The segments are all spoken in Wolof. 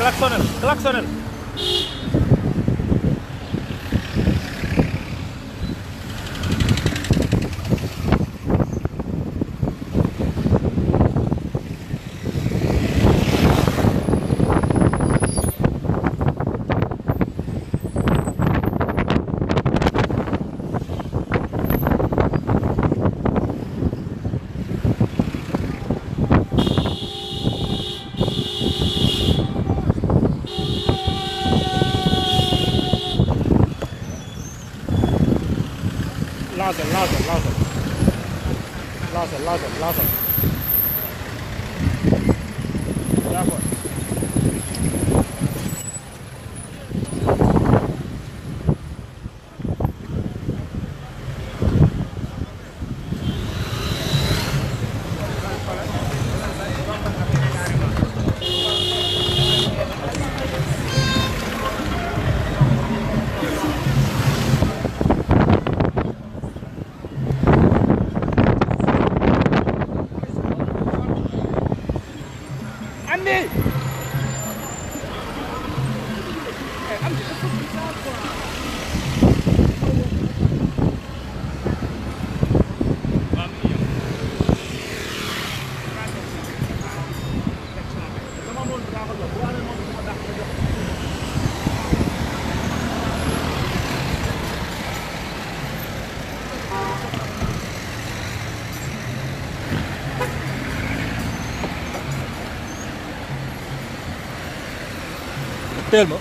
klaksonel klaksonel. Laser, laser, laser. Laser, laser, laser. D'accord. Andy! Teel ma.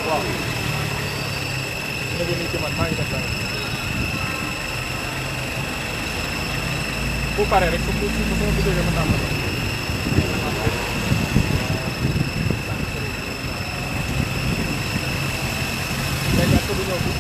waaw. léegi nii ci man maa ngi def dara. bu paree rek su ma bëggee ma tàmbali. léegi ak du ñëw fi.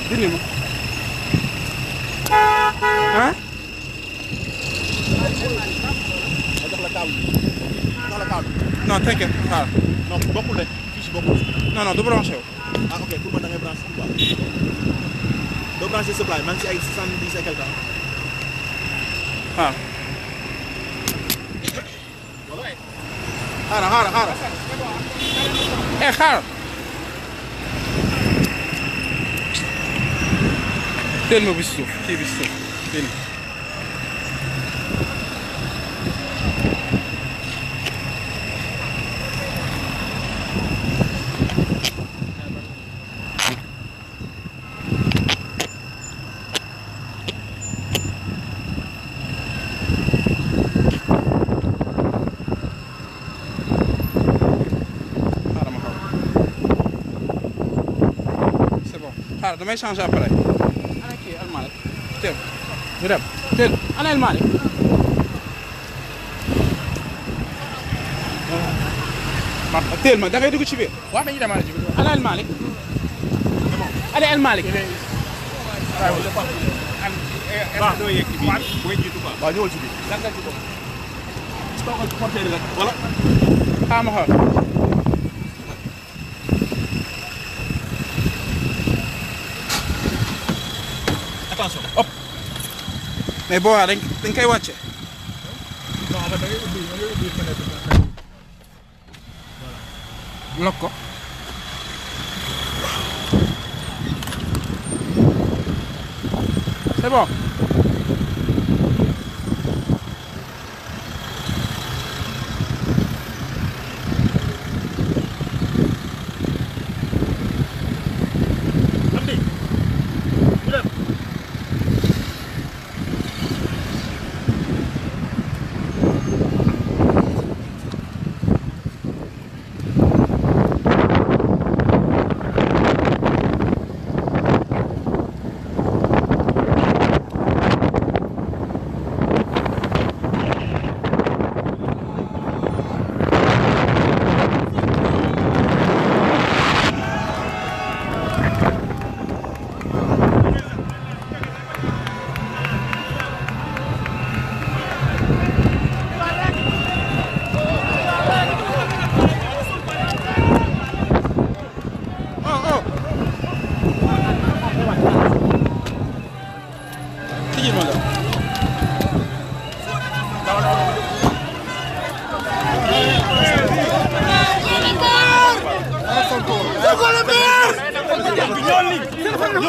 dindi ma ah. jox la câble bi jox la câble bi. non t'inquiète xaaral. non bokkul de fii si bokkul. non non du branché wu. ah ok pour man da ngay branché quoi. doo branché supply maa ngi si ay 70 et quelque temps. waaw. xaaral. xaaral. teel ma bi si suuf kii bi si suuf fii nii. xaaral damay changer après. ana kii El Malick teel ñu dem teel ana El Malick. teel ma da ngay dugg ci biir. waaw dañuy dem ci biir. ana El Malick. ana El Malick. waaw doo yegg ci biir booy jiitu quoi. waaw ñëwal ci biir. lan nga ci bopp. toogal ci porteur rek wala. xaaral ma xool. attention hop mais boo dañ koy wàcce. non da ngay ubbi fenêtre bi. lok ko. c'est bon.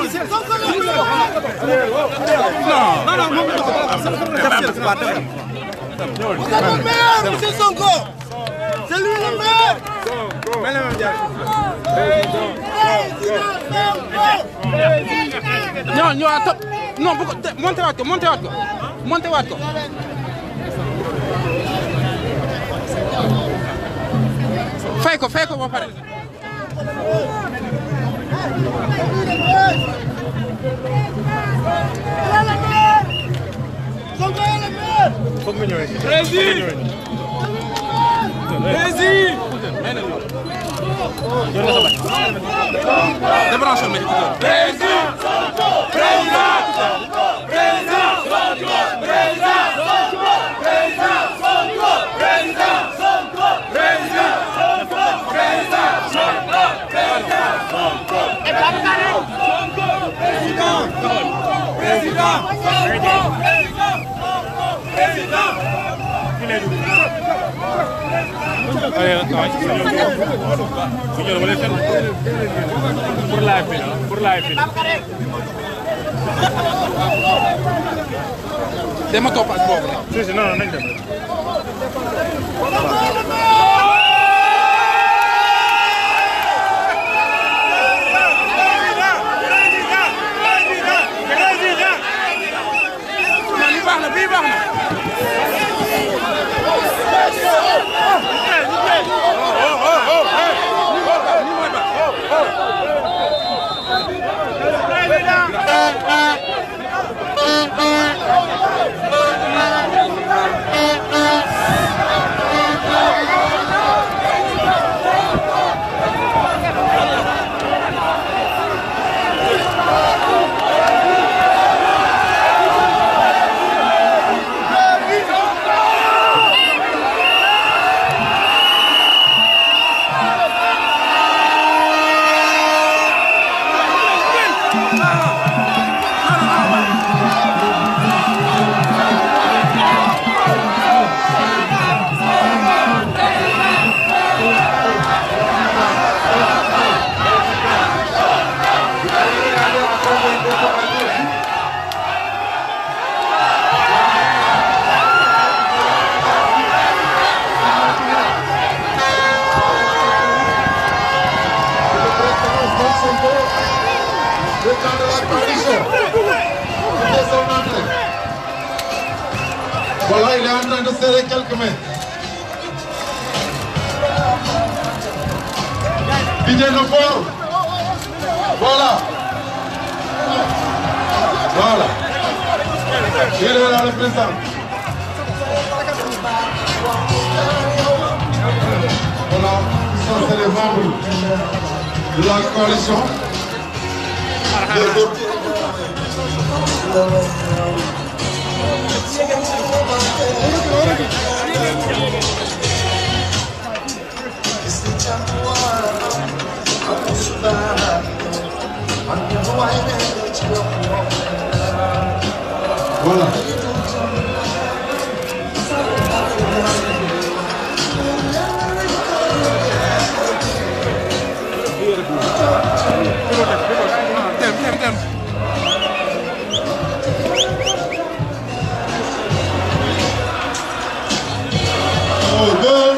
Monsieur Sonko. C'est lui le maire. Non, non, attends. Non, montez waat ko. Fay ko ba pare. Foog nga ñëwee. Débranche le écouteur. Pour live. Dama topp ak boobu rek. Si, non, nañ dem. Bii baax na. Voilà, il est en train de serrer quelques mains. Pidez le fort. Voilà. Il est là le président. Voilà, ça c'est les membres de la coalition. Voilà. Dem. Oh, bon,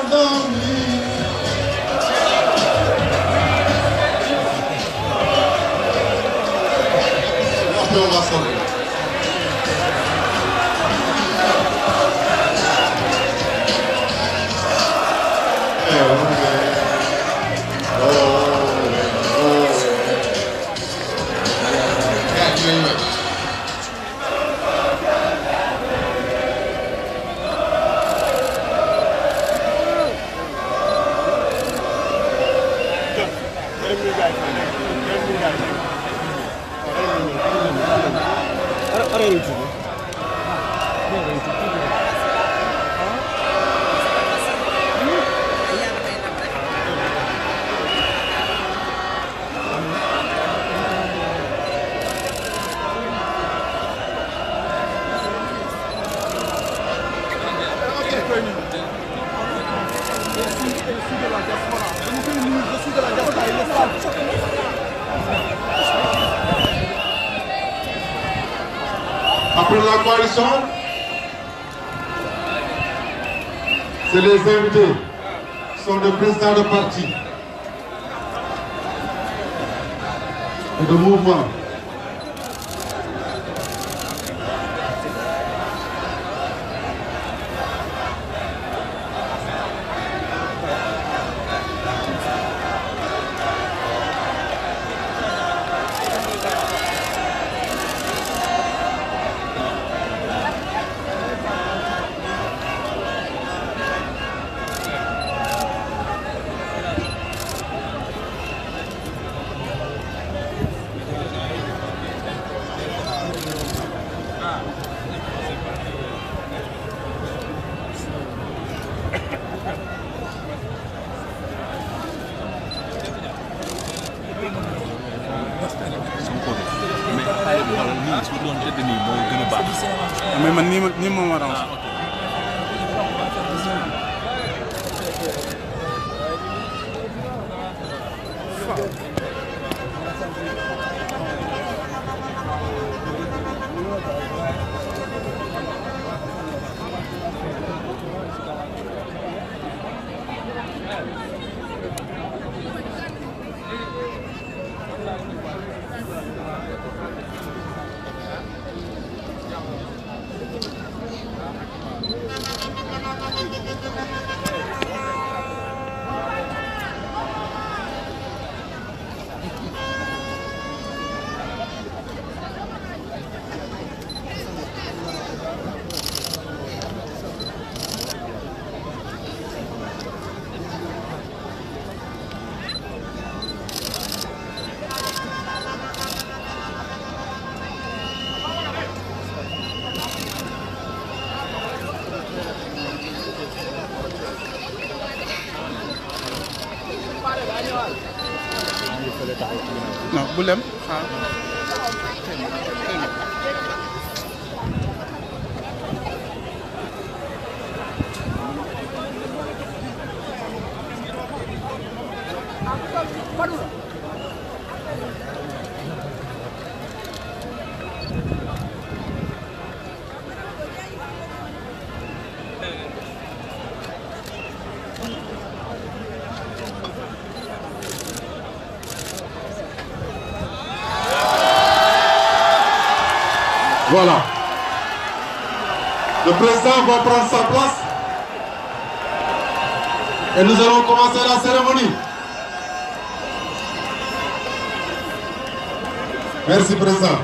Après la coalition, c'est les invités qui sont des présidents de parti et de mouvement. mais man nii ma arrange. non bu lem xaar. Voilà. Le président va prendre sa place et nous allons commencer la cérémonie. Merci, président.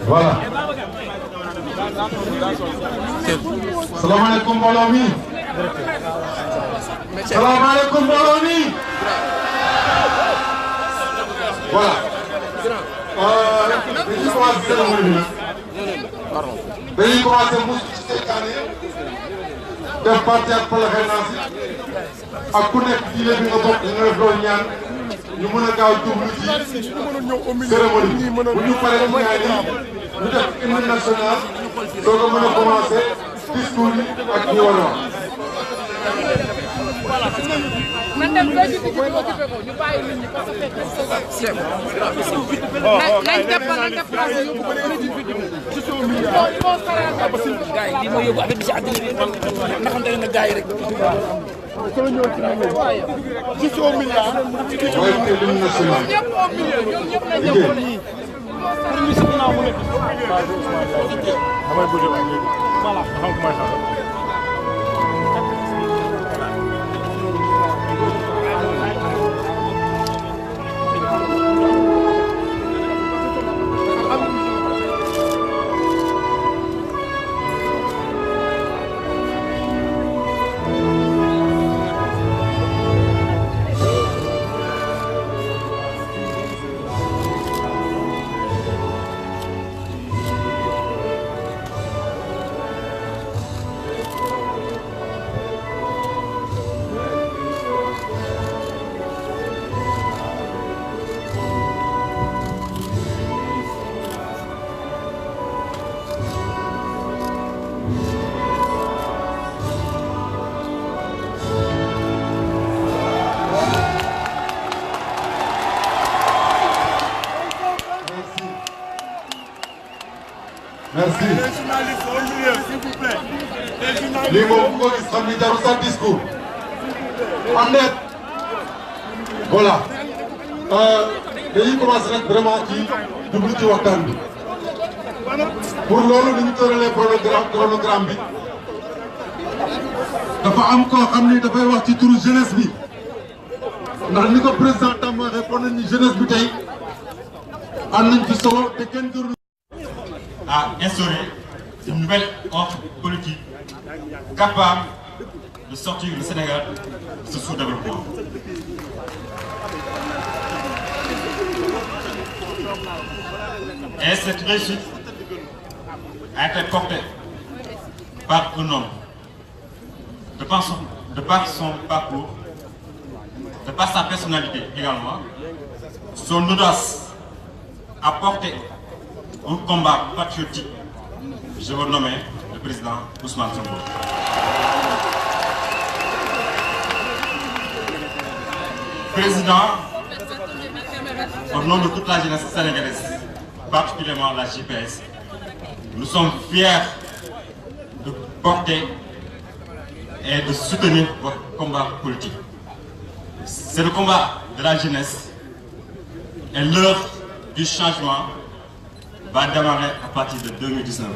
Voilà. Salam alaikum mbooloo mi. Salam alaikum mbooloo mi. Voilà. Dañuy commencé cérémonie bi nag. Dañuy commencé musu ci seytaane def parti ak pèlerinage ak ku nekk diine bi nga bokk nga def doon ñaan ñu mën a gaaw jublu ci cérémonie bu ñu paree ci ñaan yi ñu def hymne national soo ko mën a commencé discours yi ak ñi war a wax. man dem ba ci ko occupé ko ñu bàyyi nit ñi parce que c'est nañ def place yóbbu ko ci vidéo gars yi li ma yóbbu affaire bi ci àddina bi naxante na gars yi rek solo ñëw ci juste au milliard mooy hymne national ñëpp au million ñoom ñëpp la ñëw nii pour ñu ci ginnaaw mu nekk damay bëgg wax léegi voilà xam ko may xam Merci. Les journalistes au milieu, s'il vous plaît. Les journalistes. lii moom bu ko gis xam ni jarul sa discours. am net. voilà. dañuy commencé nag vraiment ci jublu ci waxtaan bi. pour loolu ni ñu tëralee chronogramme bi. dafa am koo xam ni dafay wax ci turu jeunesse bi. ndax ni ko président Tam waxee foog nañ ni jeunesse bi tey am nañ ci solo te kenn gënu. à instaurer une nouvelle offre politique capable de sortir le Sénégal de ce sous-développement. Et cette réussite a été portée par un homme, de par son parcours, de par sa personnalité également, son audace a porté un combat patriotique. Je veux nommer le président Ousmane Sonko. Président, au nom de toute la jeunesse sénégalaise, particulièrement la JPS, nous sommes fiers de porter et de soutenir votre combat politique. C'est le combat de la jeunesse et l'heure du changement va démarrer à partir de 2019.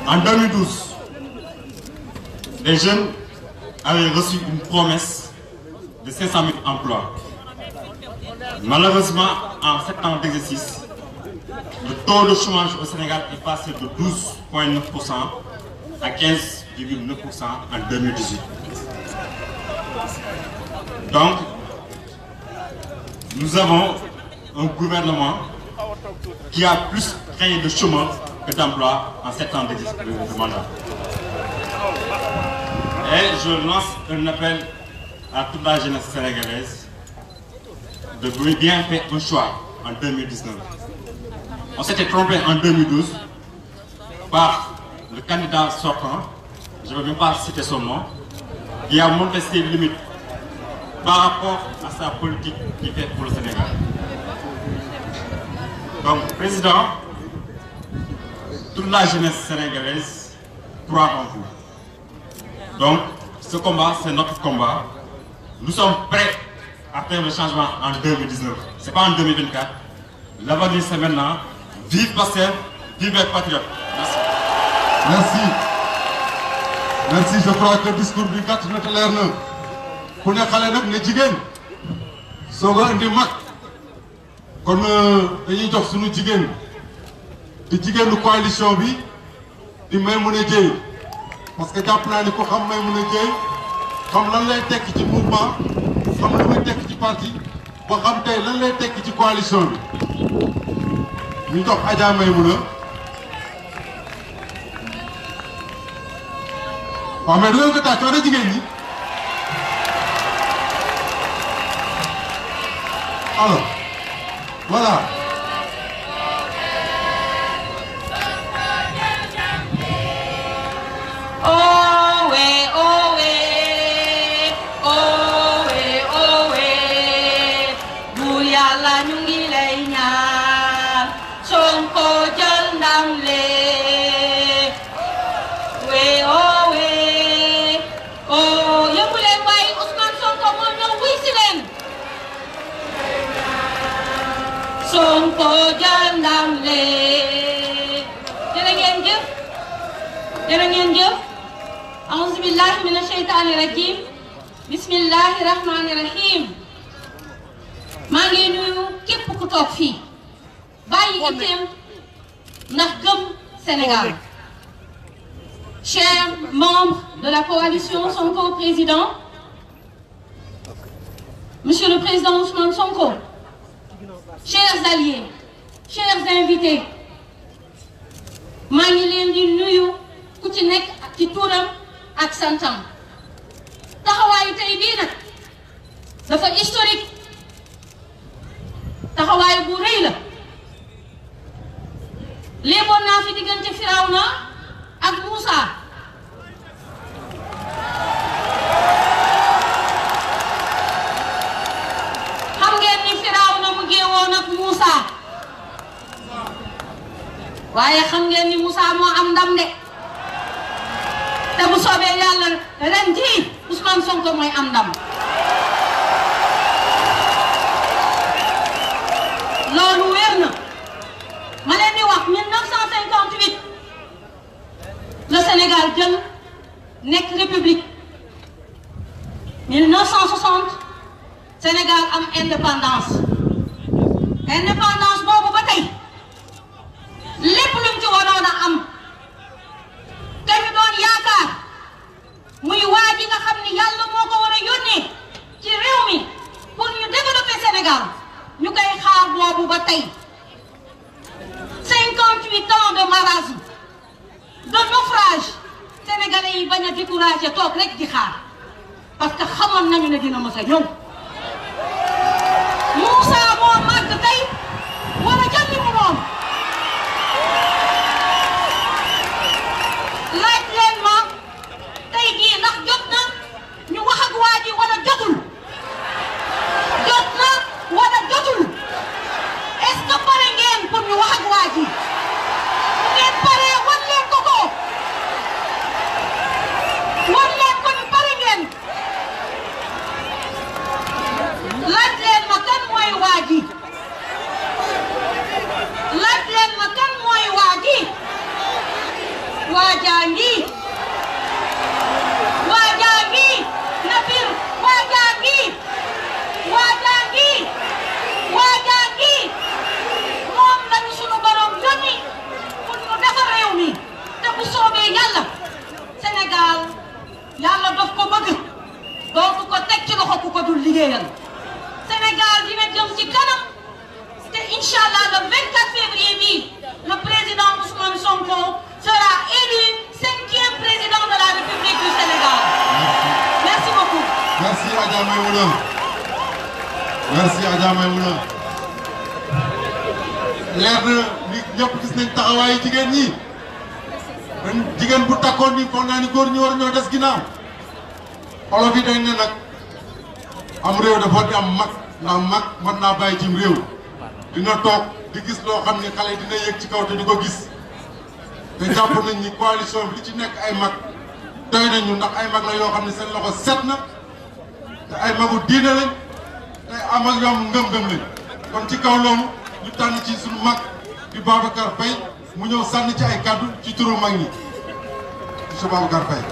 En 2012, les jeunes avaient reçu une promesse de 500 000 emplois. Malheureusement, en 7 ans d'exercice, le taux de chômage au Sénégal est passé de 12,9% à 15,9% en 2018. Donc, nous avons un gouvernement qui a plus créé de chômeurs que d'emplois en 7 ans de mandat. Et je lance un appel à toute la jeunesse sénégalaise de bien faire un choix en 2019. On s'était trompé en 2012 par le candidat sortant, je ne veux même pas citer son nom, qui a montré ses limites par rapport à sa politique qu'il fait pour le Sénégal. Donc, Président, toute la jeunesse sénégalaise croit en vous. Donc, ce combat, c'est notre combat. Nous sommes prêts à faire le changement en 2019. Ce n'est pas en 2024. L'avenir, c'est maintenant. Vive Pastef, vive les patriotes. Merci. Merci. Merci, je crois que le discours du 4 na te leer na ku ne xale nag ne jigéen soog a indi mag kon dañuy jox suñu jigéen di jigéenu coalition bi di Maimouna Dièye parce que jàpp naa ni ko xam Maimouna Dièye xam lan lay tekki ci mouvement xam lu muy tekki ci parti ba xam tey lan lay tekki ci coalition bi ñu jox Adja Maimouna. waaw mais du ngeen ko tàccoo na jigéen ñi alors voilà. Sonko jël ndam le jërë ngeen jëf a'uuzu billahi mina sheytaani rajim bismillahi rahmani rahim maa ngi nuyu képp ku toog fii bàyyi itteem ndax gëm Sénégal. Chers membres de la coalition Sonko Président, Monsieur le Président Ousmane Sonko, chers alliés, chers invités, maa ngi leen di nuyu ku ci nekk ak ci turam ak santam. taxawaayu tey bii nag dafa historique taxawaay bu rëy la léeboon naa fi diggante Firawna ak Moussa xam ngeen ni Firawna mu géewoon ak Moussa waaye xam ngeen ni Moussa moo am ndam de te bu soobee yàlla ren jii Ousmane Sonko mooy am ndam loolu wér na ma leen di wax 1958 le Sénégal jël nekk république 1960 Sénégal am indépendance boobu ba tey lépp luñ ci waroon a am te ñu doon yaakaar muy waa ji nga xam ni yàlla moo ko war a yónnee ci réew mi pour ñu développer Sénégal ñu koy xaar boobu ba tey 58 ans de marasme de naufrage sénégalais yi bañ a découragé toog rek di xaar parce que xamoon nañu ne dina mës a ñëw Moussa moo màgg tey war a jël li mu moom laaj leen ma tey jii ndax jot na ñu wax ak waa ji wala jotul jot na wala jotul est-ce que pare ngeen pour ñu wax ak waa ji bu ngeen paree wan leen ko ko wan leen ko ni pare ngeen laaj leen ma kan mooy waa ji laaj leen ma kan mooy waa ji waajaa ngi na biir waajaa ngi moom lañu sunu borom yónni pour ñu defar réew mi te bu soobee yàlla Sénégal yàlla daf ko bëgg dootu ko teg ci loxo ku ko dul liggéeyal Sénégal dina jëm ci kanam te incha allah le 24 février bii le président Ousmane Sonko sera élu 5e président de la République du Sénégal. Merci beaucoup. Merci Adja Maïmouna. Merci Adja Maïmouna. leer na ni ñëpp gis nañ taxawaayu jigéen ñi. jigéen bu takkoon ni foog naa ni góor ñi war ñoo des ginnaaw. olof yi dañ ne nag am réew dafa di am mag ndax mag mën naa bàyyi cim réew. dina toog di gis loo xam ne xale dina yëg ci kaw te di ko gis. te jàpp nañ ni coalition bi li ci nekk ay mag doy nañu ndax ay mag la yoo xam ne seen loxo set na te ay magu diine lañ te am ak ñoom ngëm-ngëm lañ kon ci kaw loolu ñu tànn ci suñu mag di Babacar Faye mu ñëw sànni ci ay kàddu ci turu mag ñi monsieur Babacar Faye.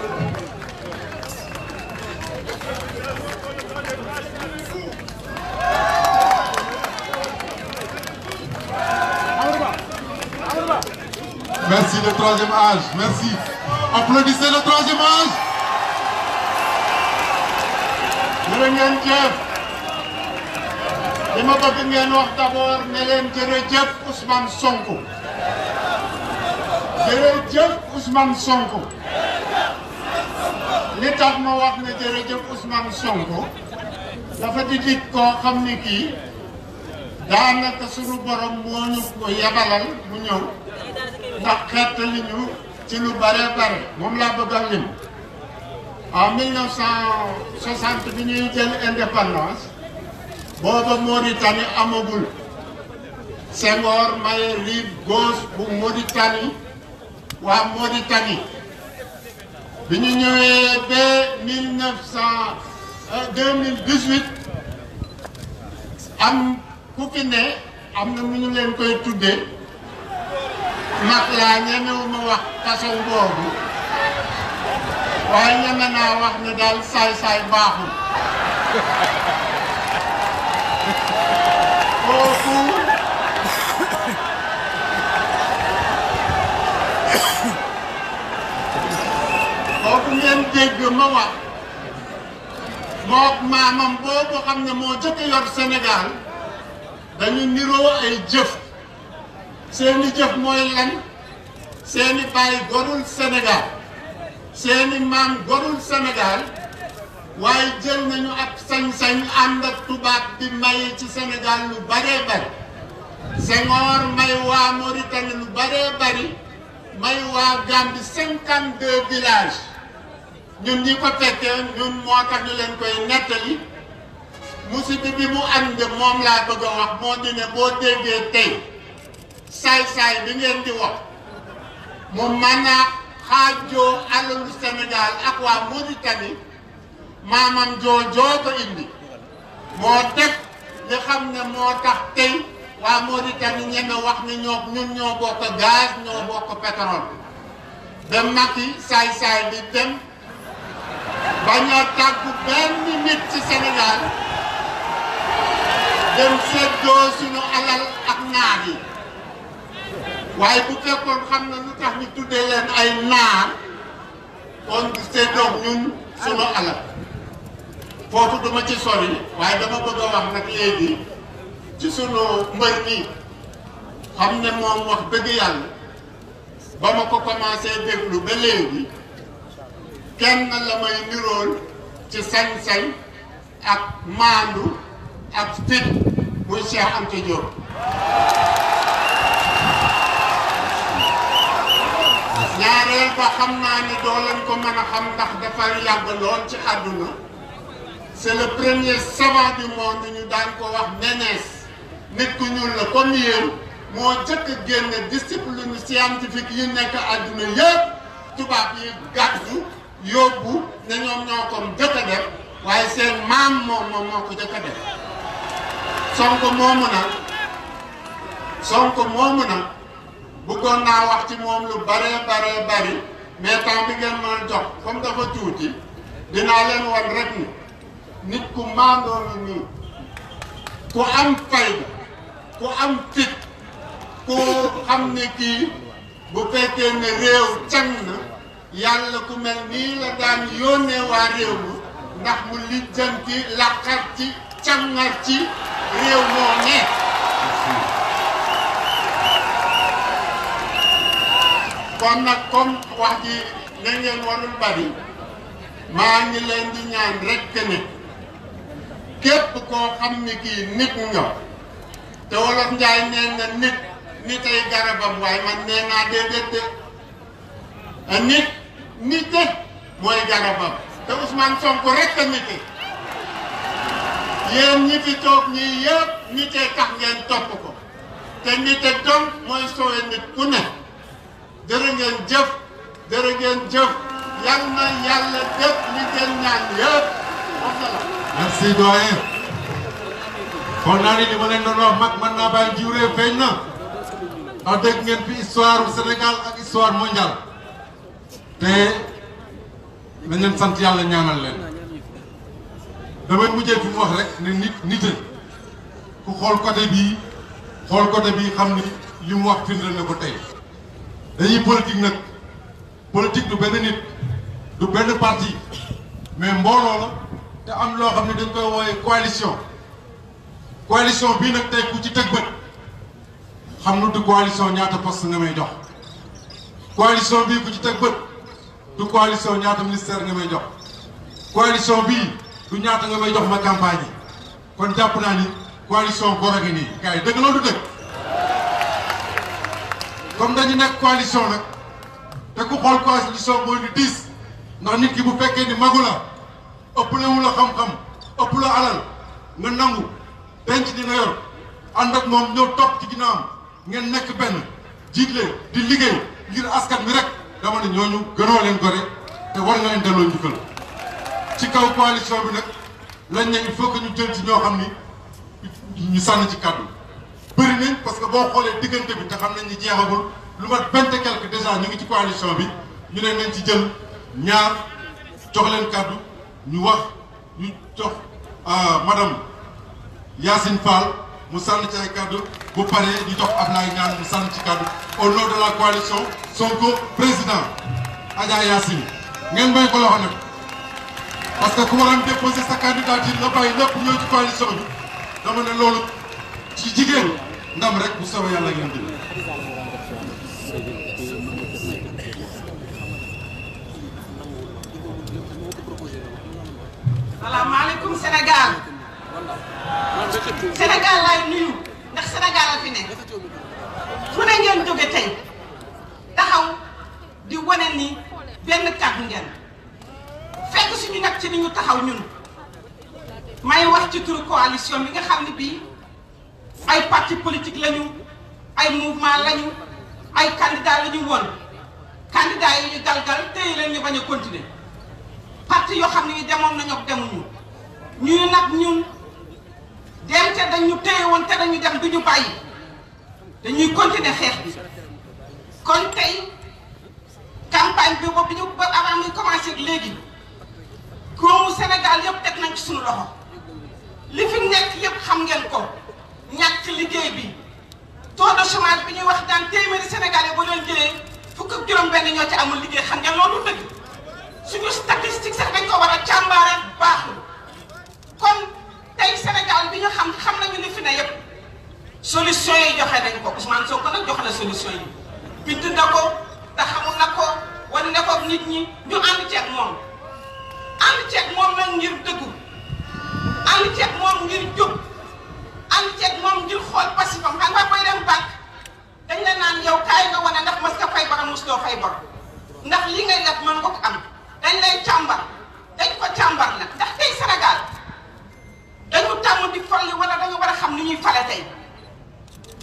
Merci le troisième âge, merci. Applaudissez le troisième âge. jërë ngeen jëf li ma bëgg ngeen wax d'abord ne leen jërëjëf Ousmane Sonko. jërëjëf Ousmane Sonko. li tax ma wax ne jërëjëf Ousmane Sonko dafa di nit koo xam ni kii daanaka sunu borom moo ñu ko yabalal mu ñëw ndax xettali ñu ci lu bare moom laa bëgg a lim. en 1960 bi ñuy jël indépendance booba Mauritanie amagul Senghor maye rive gauche bu Mauritanie waa Mauritanie bi ñu ñëwee ba 2018 am ku fi ne am na mu ñu leen koy tuddee mag laa ñemewuma wax façon boobu waaye ñeme naa wax ne daal saay-saay baaxul kooku ngeen dégg ma wax mook maamam boobu xam ne moo jëkk yor Sénégal dañu niroo ay jëf seeni jëf mooy lan seeni baay gorul Sénégal seeni maam gorul Sénégal waaye jël nañu ak sañ-sañ ànd ak tubaab di maye ci Sénégal lu baree bare Senghor may waa Mauritanie lu baree bare may waa Gambie 52 villages ñun ñi ko fekkee ñun moo tax ñu leen koy nettali musiba bi mu ànd moom laa bëgg a wax moo di ne boo déggee tey saay-saay bi ngeen di wax mu mën a xaajoo alalu Sénégal ak waa Mauritanie maamam joojoo ko indi moo def li xam ne moo tax tey waa Mauritanie ñeme wax ni ñun ñoo bokk gaz ñoo bokk pétrole ba Macky saay-saay bi dem bañ a tàggu benn nit ci Sénégal dem seddoo suñu alal ak naar yi waaye bu fekkoon xam na lu tax ñu tuddee leen ay naar kon seddoo ñun suñu alal foofu duma ci sori waaye dama bëgg a wax nag léegi ci sunu mbër mi xam ne moom wax dëgg yàlla ba ma ko commencé déglu ba léegi kenn la may nirool ci sañ-sañ ak maandu ak fit muy Cheikh Anta Diop ñaareel ba xam naa ne doo leen ko mën a xam ndax dafa yàgg lool ci àdduna c'est le premier savant du monde ñu daan ko wax Ménès nit ku ñuul la comme yéen moo jëkk a génne discipline scientifique yi nekk àdduna yëpp tubaab yi gàddu yóbbu ne ñoom ñoo ko jëkk a def waaye seen maam moom moo ko jëkk a def Sonko moomu nag bëggoon naa wax ci moom lu bari mais temps bi ngeen mën a jox comme dafa tuuti dinaa leen wan rek ni nit ku maandoo la nii ku am fayda ku am fit ku xam ne kii bu fekkee ne réew can na yàlla ku mel nii la daan yónnee waa réew mi ndax mu lijjanti laqar ci cangar ci réew moo ne kon nag comme wax ji ne ngeen warul bari maa ngi leen di ñaan rekk ne képp koo xam ni kii nit nga te wolof njaay nee na nitay garabam waaye man nee naa déedéet de nite mooy garabam te Ousmane Sonko rekk a nite yéen ñi fi toog ñii yëpp nitee tax ngeen topp ko te nite donc mooy soowe nit ku ne jërë ngeen jëf yal na yàlla def li ngeen ñaan yëpp merci doyen kon naa ni li ma leen doon wax mag mën naa bàyyi jiwree feeñ na ndax dégg ngeen fi histoire Sénégal ak histoire mondiale te nañ leen sant yàlla ñaanal leen damay mujjee fi mu wax rek ne nite ku xool côté bii xam ni li mu wax firndeel na ko tey dañuy politique nag politique du benn nit du benn parti mais mbooloo la te am loo xam ne dañ koy wooye coalition bii nag tey ku ci teg bët xam nu du coalition ñaata poste nga may jox coalition bii ku ci teg bët du coalition ñaata ministère nga may jox coalition bii du ñaata nga may jox ma campagne yi kon jàpp naa ni coalition boo ngi nii gars yi dëgg loolu dëgg comme dañu nekk coalition nag te ku xool coalition mooy ni 10 ndax nit ki bu fekkee ni magu la ëppale wu la xam-xam ëpp la alal nga nangu denc di nga yor ànd ak moom ñëw topp ci ginnaawam ngeen nekk benn jiitle di liggéey ngir askan bi rek dama ne ñooñu gënoo leen gore te war nga leen delloo njukkal ci kaw coalition bi nag lañ ne il faut que ñu jël ci ñoo xam ni ñu sànni ci kàddu bëri nañ parce que boo xoolee diggante bi te xam nañ ni jeexagul lu mat 20 et quelque déjà ñu ngi ci coalition bi ñu ne nañ ci jël ñaar jox leen kàddu ñu wax ñu jox madame Yacine Fall mu sànni ci ay kàddu bu paree ñu jox Ablaye Niane mu sànni ci kàddu au nom de la coalition Sonko président Adja Yacine ngeen may ko loxo nag parce que ku waroon déposer sa candidature nga bàyyi lépp ñëw ci coalition bi dama ne loolu ci jigéen ndam rek bu soobee yàlla ngeen jël. salaamaaleykum Sénégal Sénégal laay nuyu ndax Sénégal la fi nekk fu ne ngeen jóge tey taxaw yàgg ngeen fekk suñu nag ci ni ñu taxaw ñun may wax ci turu coalition bi nga xam ne bii ay parti politique lañu ay mouvement lañu ay candidat lañu woon candidat yi ñu galgal téye leen ñu bañ a continuer parti yoo xam ne ñu demoon nañu ak demuñu ñuy nag ñun dem te dañu téye woon te dañu dem duñu bàyyi dañuy continuer xeex bi kon tey campagne bi boobu ñu ba avant muy commencé léegi góomu Sénégal yëpp teg nañ ci suñu loxo li fi nekk yëpp xam ngeen ko ñàkk liggéey bi taux de chômage bi ñuy wax daan téeméeri Sénégalais boo leen jëlee fukk ak juróom-benn ñoo ci amul liggéey xam ngeen loolu dëgg suñu statistique sax dañ ko war a càmbaare baaxul kon tey Sénégal bi ñu xam nañu li fi ne yëpp solution yi joxe nañ ko Ousmane Sonko nag joxe na solution yi bind na ko te xamul na ko wan ne ko nit ñi ñu ànd ceeg moom nag ngir dëggu ànd ceeg moom ngir jub ànd ceeg moom ngir xool passifam xam nga koy dem banque dañ la naan yow kaay nga wane ndax mas nga fay bor mos doo fay bor ndax li ngay def mën nga ko am dañ lay càmbar dañ ko càmbar nag ndax tey Sénégal dañu tàmm di fal wala dañu war a xam ni ñuy fale tey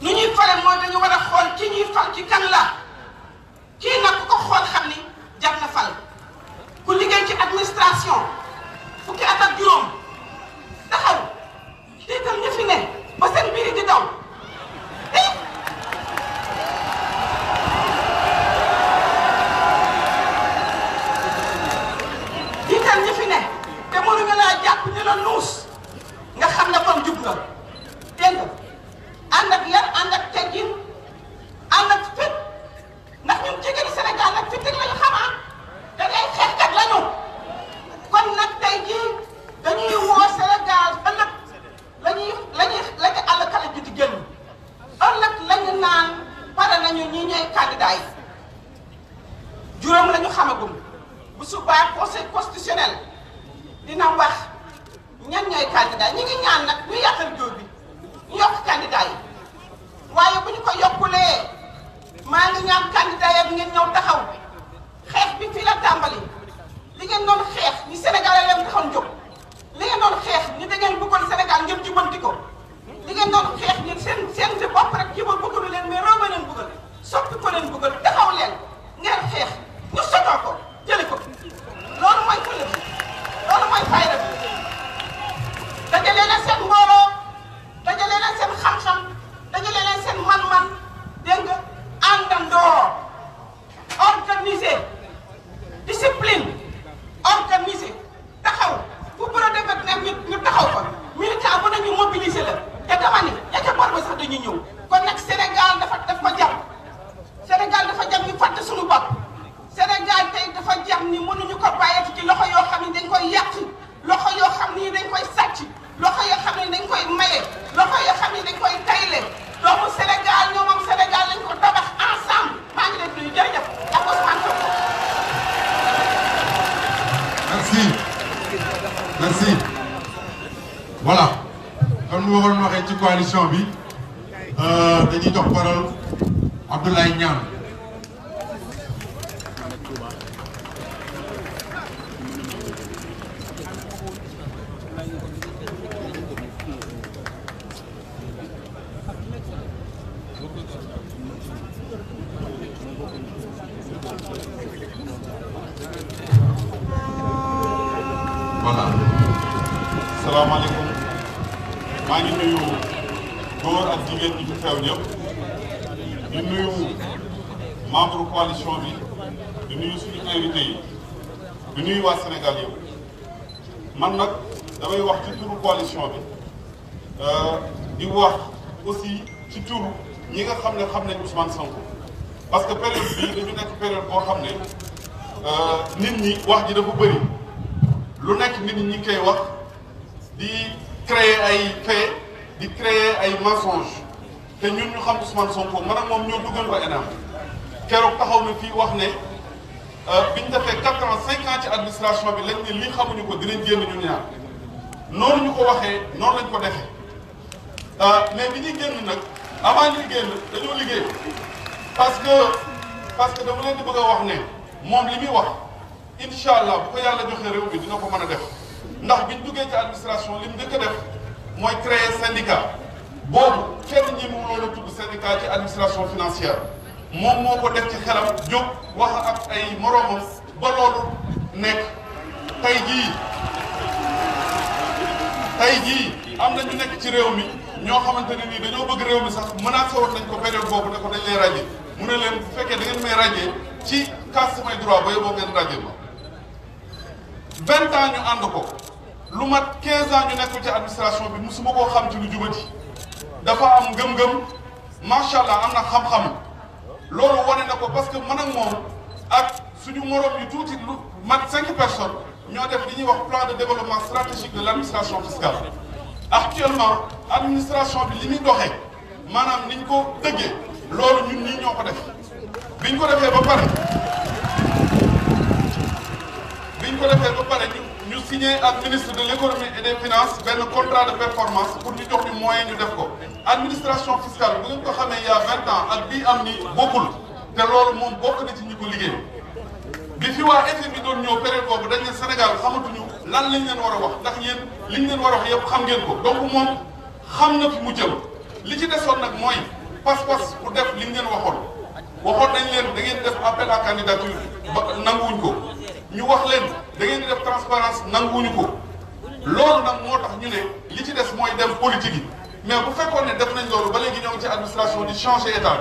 nu ñuy fale mooy dañu war a xool ki ñuy fal ci kan la kii nag ku ko xool xam ni jar na fal ku liggéey ci administration fukki at ak juróom taxaw tiital ñu fi ne ba seen biir di daw tiital ñu fi ne te mënuñu laa jàpp ñu la nuus nga xam ne kon jub nga dégg nga ànd ak yar ànd ak teggin ànd ak fit ndax ñun jigéen Sénégal nag fit rek la ñu xamaa da ngay xeexkat lañu kon nag tey jii dañuy woo Sénégal ëllëg la ñu àll kala ji di génn ëllëg la ñu naan pare nañu ñi ñooy candidat yi juróom la ñu xamagum bu subaa conseil constitutionnel dina wax ñan ñooy candidat ñi ngi ñaan nag ñu yàqal jóor bi ñu yokk candidat yi waaye bu ñu ko yokkulee maa ngi ñaan candidat yi ngeen ñëw taxaw xeex bi fii la tàmbali li ngeen doon xeex ni Sénégal leen taxoon jóg li ngeen doon xeex ni da ngeen bëggoon Sénégal ngeen jubanti ko li ngeen doon xeex ni seen si bopp rek jubal bëggalu leen mais réew ma leen bëggal soppi ko leen bëggal taxaw leen ngeen xeex ñu sotoo ko jëli ko loolu mooy fële bi loolu mooy fayda bi dajale leen seen mbooloo dajale leen seen xam-xam dajale leen seen man-man dégg nga àndandoo organiser discipline organiser taxaw fu bëri defet ne ñu taxaw ko militant bu nañu mobiliser la te dama ni ña ca bor ba sax dañuy ñëw kon nag Sénégal dafa jam Sénégal dafa jam ñu fàtte suñu bopp Sénégal tey dafa jam ni mënuñu ko bàyyati ci loxo yoo xam ne dañ koy yàq loxo yoo xam ni dañ koy sàcc loxo yoo xam ne dañ koy maye loxo yoo xam ne dañ koy tayle doomu Sénégal ñoo moom Sénégal lañ ko tabax ensemble maa ngi leen di nuyu jërëjëf ak Ousmane Sonko. merci voilà comme ni ma waroon waxee ci coalition bi dañuy jox parole Abdoulaye Niane. voilà salaamaaleykum maa ngi nuyu góor ak jigéen ñi fi teew ñëpp di nuyu membre coalition bi di nuyu suñu invité yi di nuyu waa Sénégal yëpp man nag damay wax ci turu coalition bi di wax aussi ci turu ñi nga xam nañ Ousmane Sonko parce que période bii dañu nekk période boo xam ne nit ñi wax ji dafa bëri. lu nekk nit ñi koy wax di créer ay fait di créer ay mensonges te ñun ñu xam Ousmane Sonko man ak moom ñoo duggal ko ENAM keroog taxaw na fii wax ne biñ defee 4 ans 5 ans ci administration bi lañ ne lii xamuñu ko dinañ génn ñun ñaar noonu ñu ko waxee noonu lañ ko defee mais bi ñuy génn nag avant ñuy génn dañoo liggéey parce que dama leen di bëgg a wax ne moom li muy wax incha allah bu ko yàlla joxee réew mi dina ko mën a def ndax biñ duggee ci administration li mu njëkk a def mooy créer syndicat boobu kenn ñi mu loolu tudd syndicat ci administration financière moom moo ko def ci xelam jóg wax ak ay moroomam ba loolu nekk tey jii am na ñu nekk ci réew mi ñoo xamante ne nii dañoo bëgg réew mi sax menacé woon nañ ko période boobu ne ko dañ lay ràññee mu ne leen bu fekkee da ngeen may ràññee ci casse samay droit ba yóbboo ngeen ràññee ma 20 ans ñu ànd ko lu mat 15 ans ñu nekk ci administration bi musuma koo xam ci lu jubati dafa am ngëm-ngëm macha allah am na xam-xam loolu wane na ko parce que man ak moom ak suñu morom yu tuuti lu mat 5 personnes ñoo def li ñuy wax plan de développement stratégique de l' administration fiscale. actuellement administration bi li muy doxee maanaam niñ ko tëggee loolu ñun ñii ñoo ko def biñ ko defee ba pare ñu signé ak ministre de l' économie et des finances benn contrat de performance pour ñu jox ñu moyen ñu def ko administration fiscale bu ngeen ko xamee il y a 20 ans ak bii am ni bokkul te loolu moom bokk na ci ñi ko liggéey bi fi waa FMI doon ñëw période boobu dañ ne Sénégal xamatuñu lan lañ leen war a wax ndax yéen liñ leen war a wax yëpp xam ngeen ko donc moom xam na fi mu jëm li ci desoon nag mooy pas-pas pour def liñ leen waxoon nañ leen da ngeen def appel à candidature ba nanguwuñ ko ñu wax leen da ngeen di def transparence nanguwuñu ko loolu nag moo tax ñu ne li ci des mooy dem politique yi mais bu fekkoon ne def nañ loolu ba léegi ñoo ngi ci administration di changer état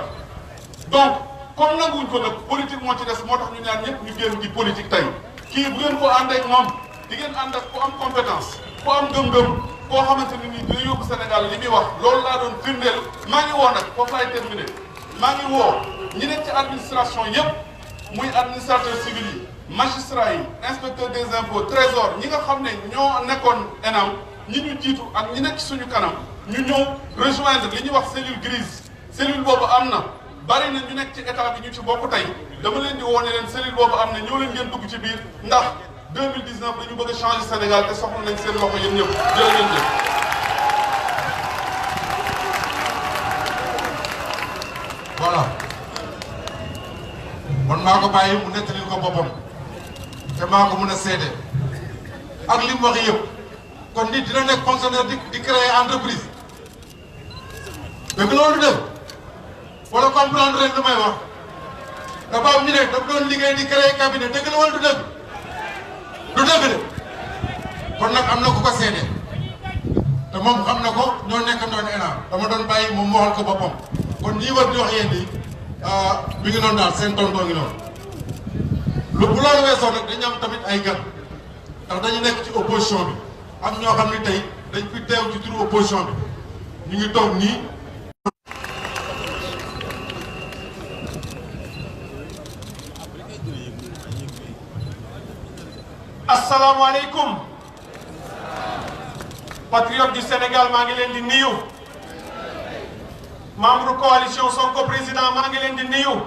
donc comme nanguwuñ ko nag politique moo ci des moo tax ñu ñaan ñëpp ñu génn di politique tey kii bu ngeen ko ànd ak moom di ngeen ànd ak ku am compétence ku am gëm-gëm koo xamante ne nii dina yóbbu Sénégal li muy wax loolu laa doon firndeel maa ngi woo nag foofu laay terminé maa ngi woo ñi nekk ci administration yëpp muy administrateur civil yi magistrat yi inspecteur des impôts trésor ñi nga xam ne ñoo nekkoon ENAM ñi ñu jiitu ak ñi nekk ci suñu kanam ñu ñëw rejoindre li ñuy wax cellule grise cellule boobu am na bari na ñu nekk ci état bi ñu ci bokk tey dama leen di woone leen cellule boobu am na ñoo leen ngeen dugg ci biir ndax 2019 dañu bëgg a changer Sénégal te soxla nañ seen loxo yéen ñëpp jërë ngeen jëf. voilà man maa ko bàyyi mu nettalil ko boppam te maa ko mën a seede ak li mu wax yëpp kon nit dina nekk fonctionnaire di créer entreprise dëgg loolu def wala comprendre rek lu may wax dafa am ñu ne daf doon liggéey di créer cabinet dëgg la wala du dëgg de kon nag am na ku ko seede te moom xam na ko ñoo nekk ndoon ENA dama doon bàyyi moom mu waxal ko boppam kon ñii war di wax yéen nii mi ngi noonu daal seen tonton ngi noonu lu bu loolu weesoo nag dañu am tamit ay gan ndax dañu nekk ci opposition bi am ñoo xam ne tey dañ fi teew ci turu opposition bi ñu ngi toog nii. asalaamaaleykum patriote du Sénégal maa ngi leen di nuyu membre coalition Sonko président maa ngi leen di nuyu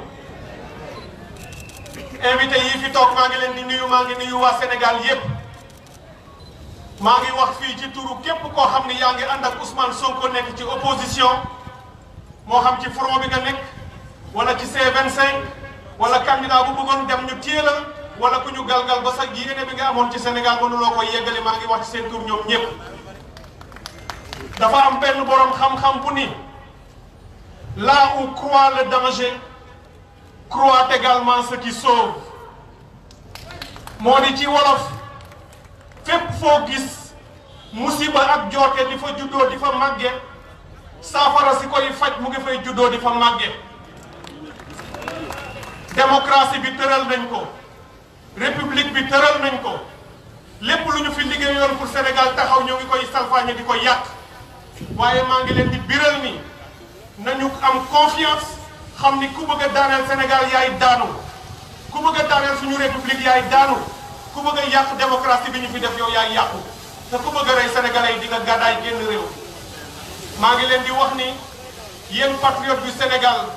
invité yi fi toog maa ngi leen di nuyu maa ngi nuyu waa Sénégal yépp maa ngi wax fii ci turu képp koo xam ni yaa ngi ànd ak Ousmane Sonko nekk ci opposition moo xam ci front bi nga nekk wala ci C25 wala candidat bu bëggoon dem ñu téye la wala ku ñu galgal ba sax yéene bi nga amoon ci Sénégal mënuloo koy yeggali maa ngi wax ci seen tur ñoom ñëpp dafa am benn borom xam-xam bu ni là où croit le danger croit également ce qui sauve moo di ci wolof fépp foo gis musiba ak joote di fa juddoo di fa màgge saafara si koy faj mu ngi fay juddoo di fa màgge démocratie bi tëral nañ ko république bi tëral nañ ko lépp lu ñu fi liggéeyoon pour Sénégal taxaw ñoo ngi koy salfaañe di ko yàq waaye maa ngi leen di biral ni nañu am confiance xam ni ku bëgg a daaneel Sénégal yaay daanu ku bëgg a daaneel suñu république yaay daanu ku bëgg a yàq démocratie bi ñu fi def yow yaay yàqu te ku bëgg a rey sénégalais yi di nga gàddaay génn réew maa ngi leen di wax ni yéen patriote du Sénégal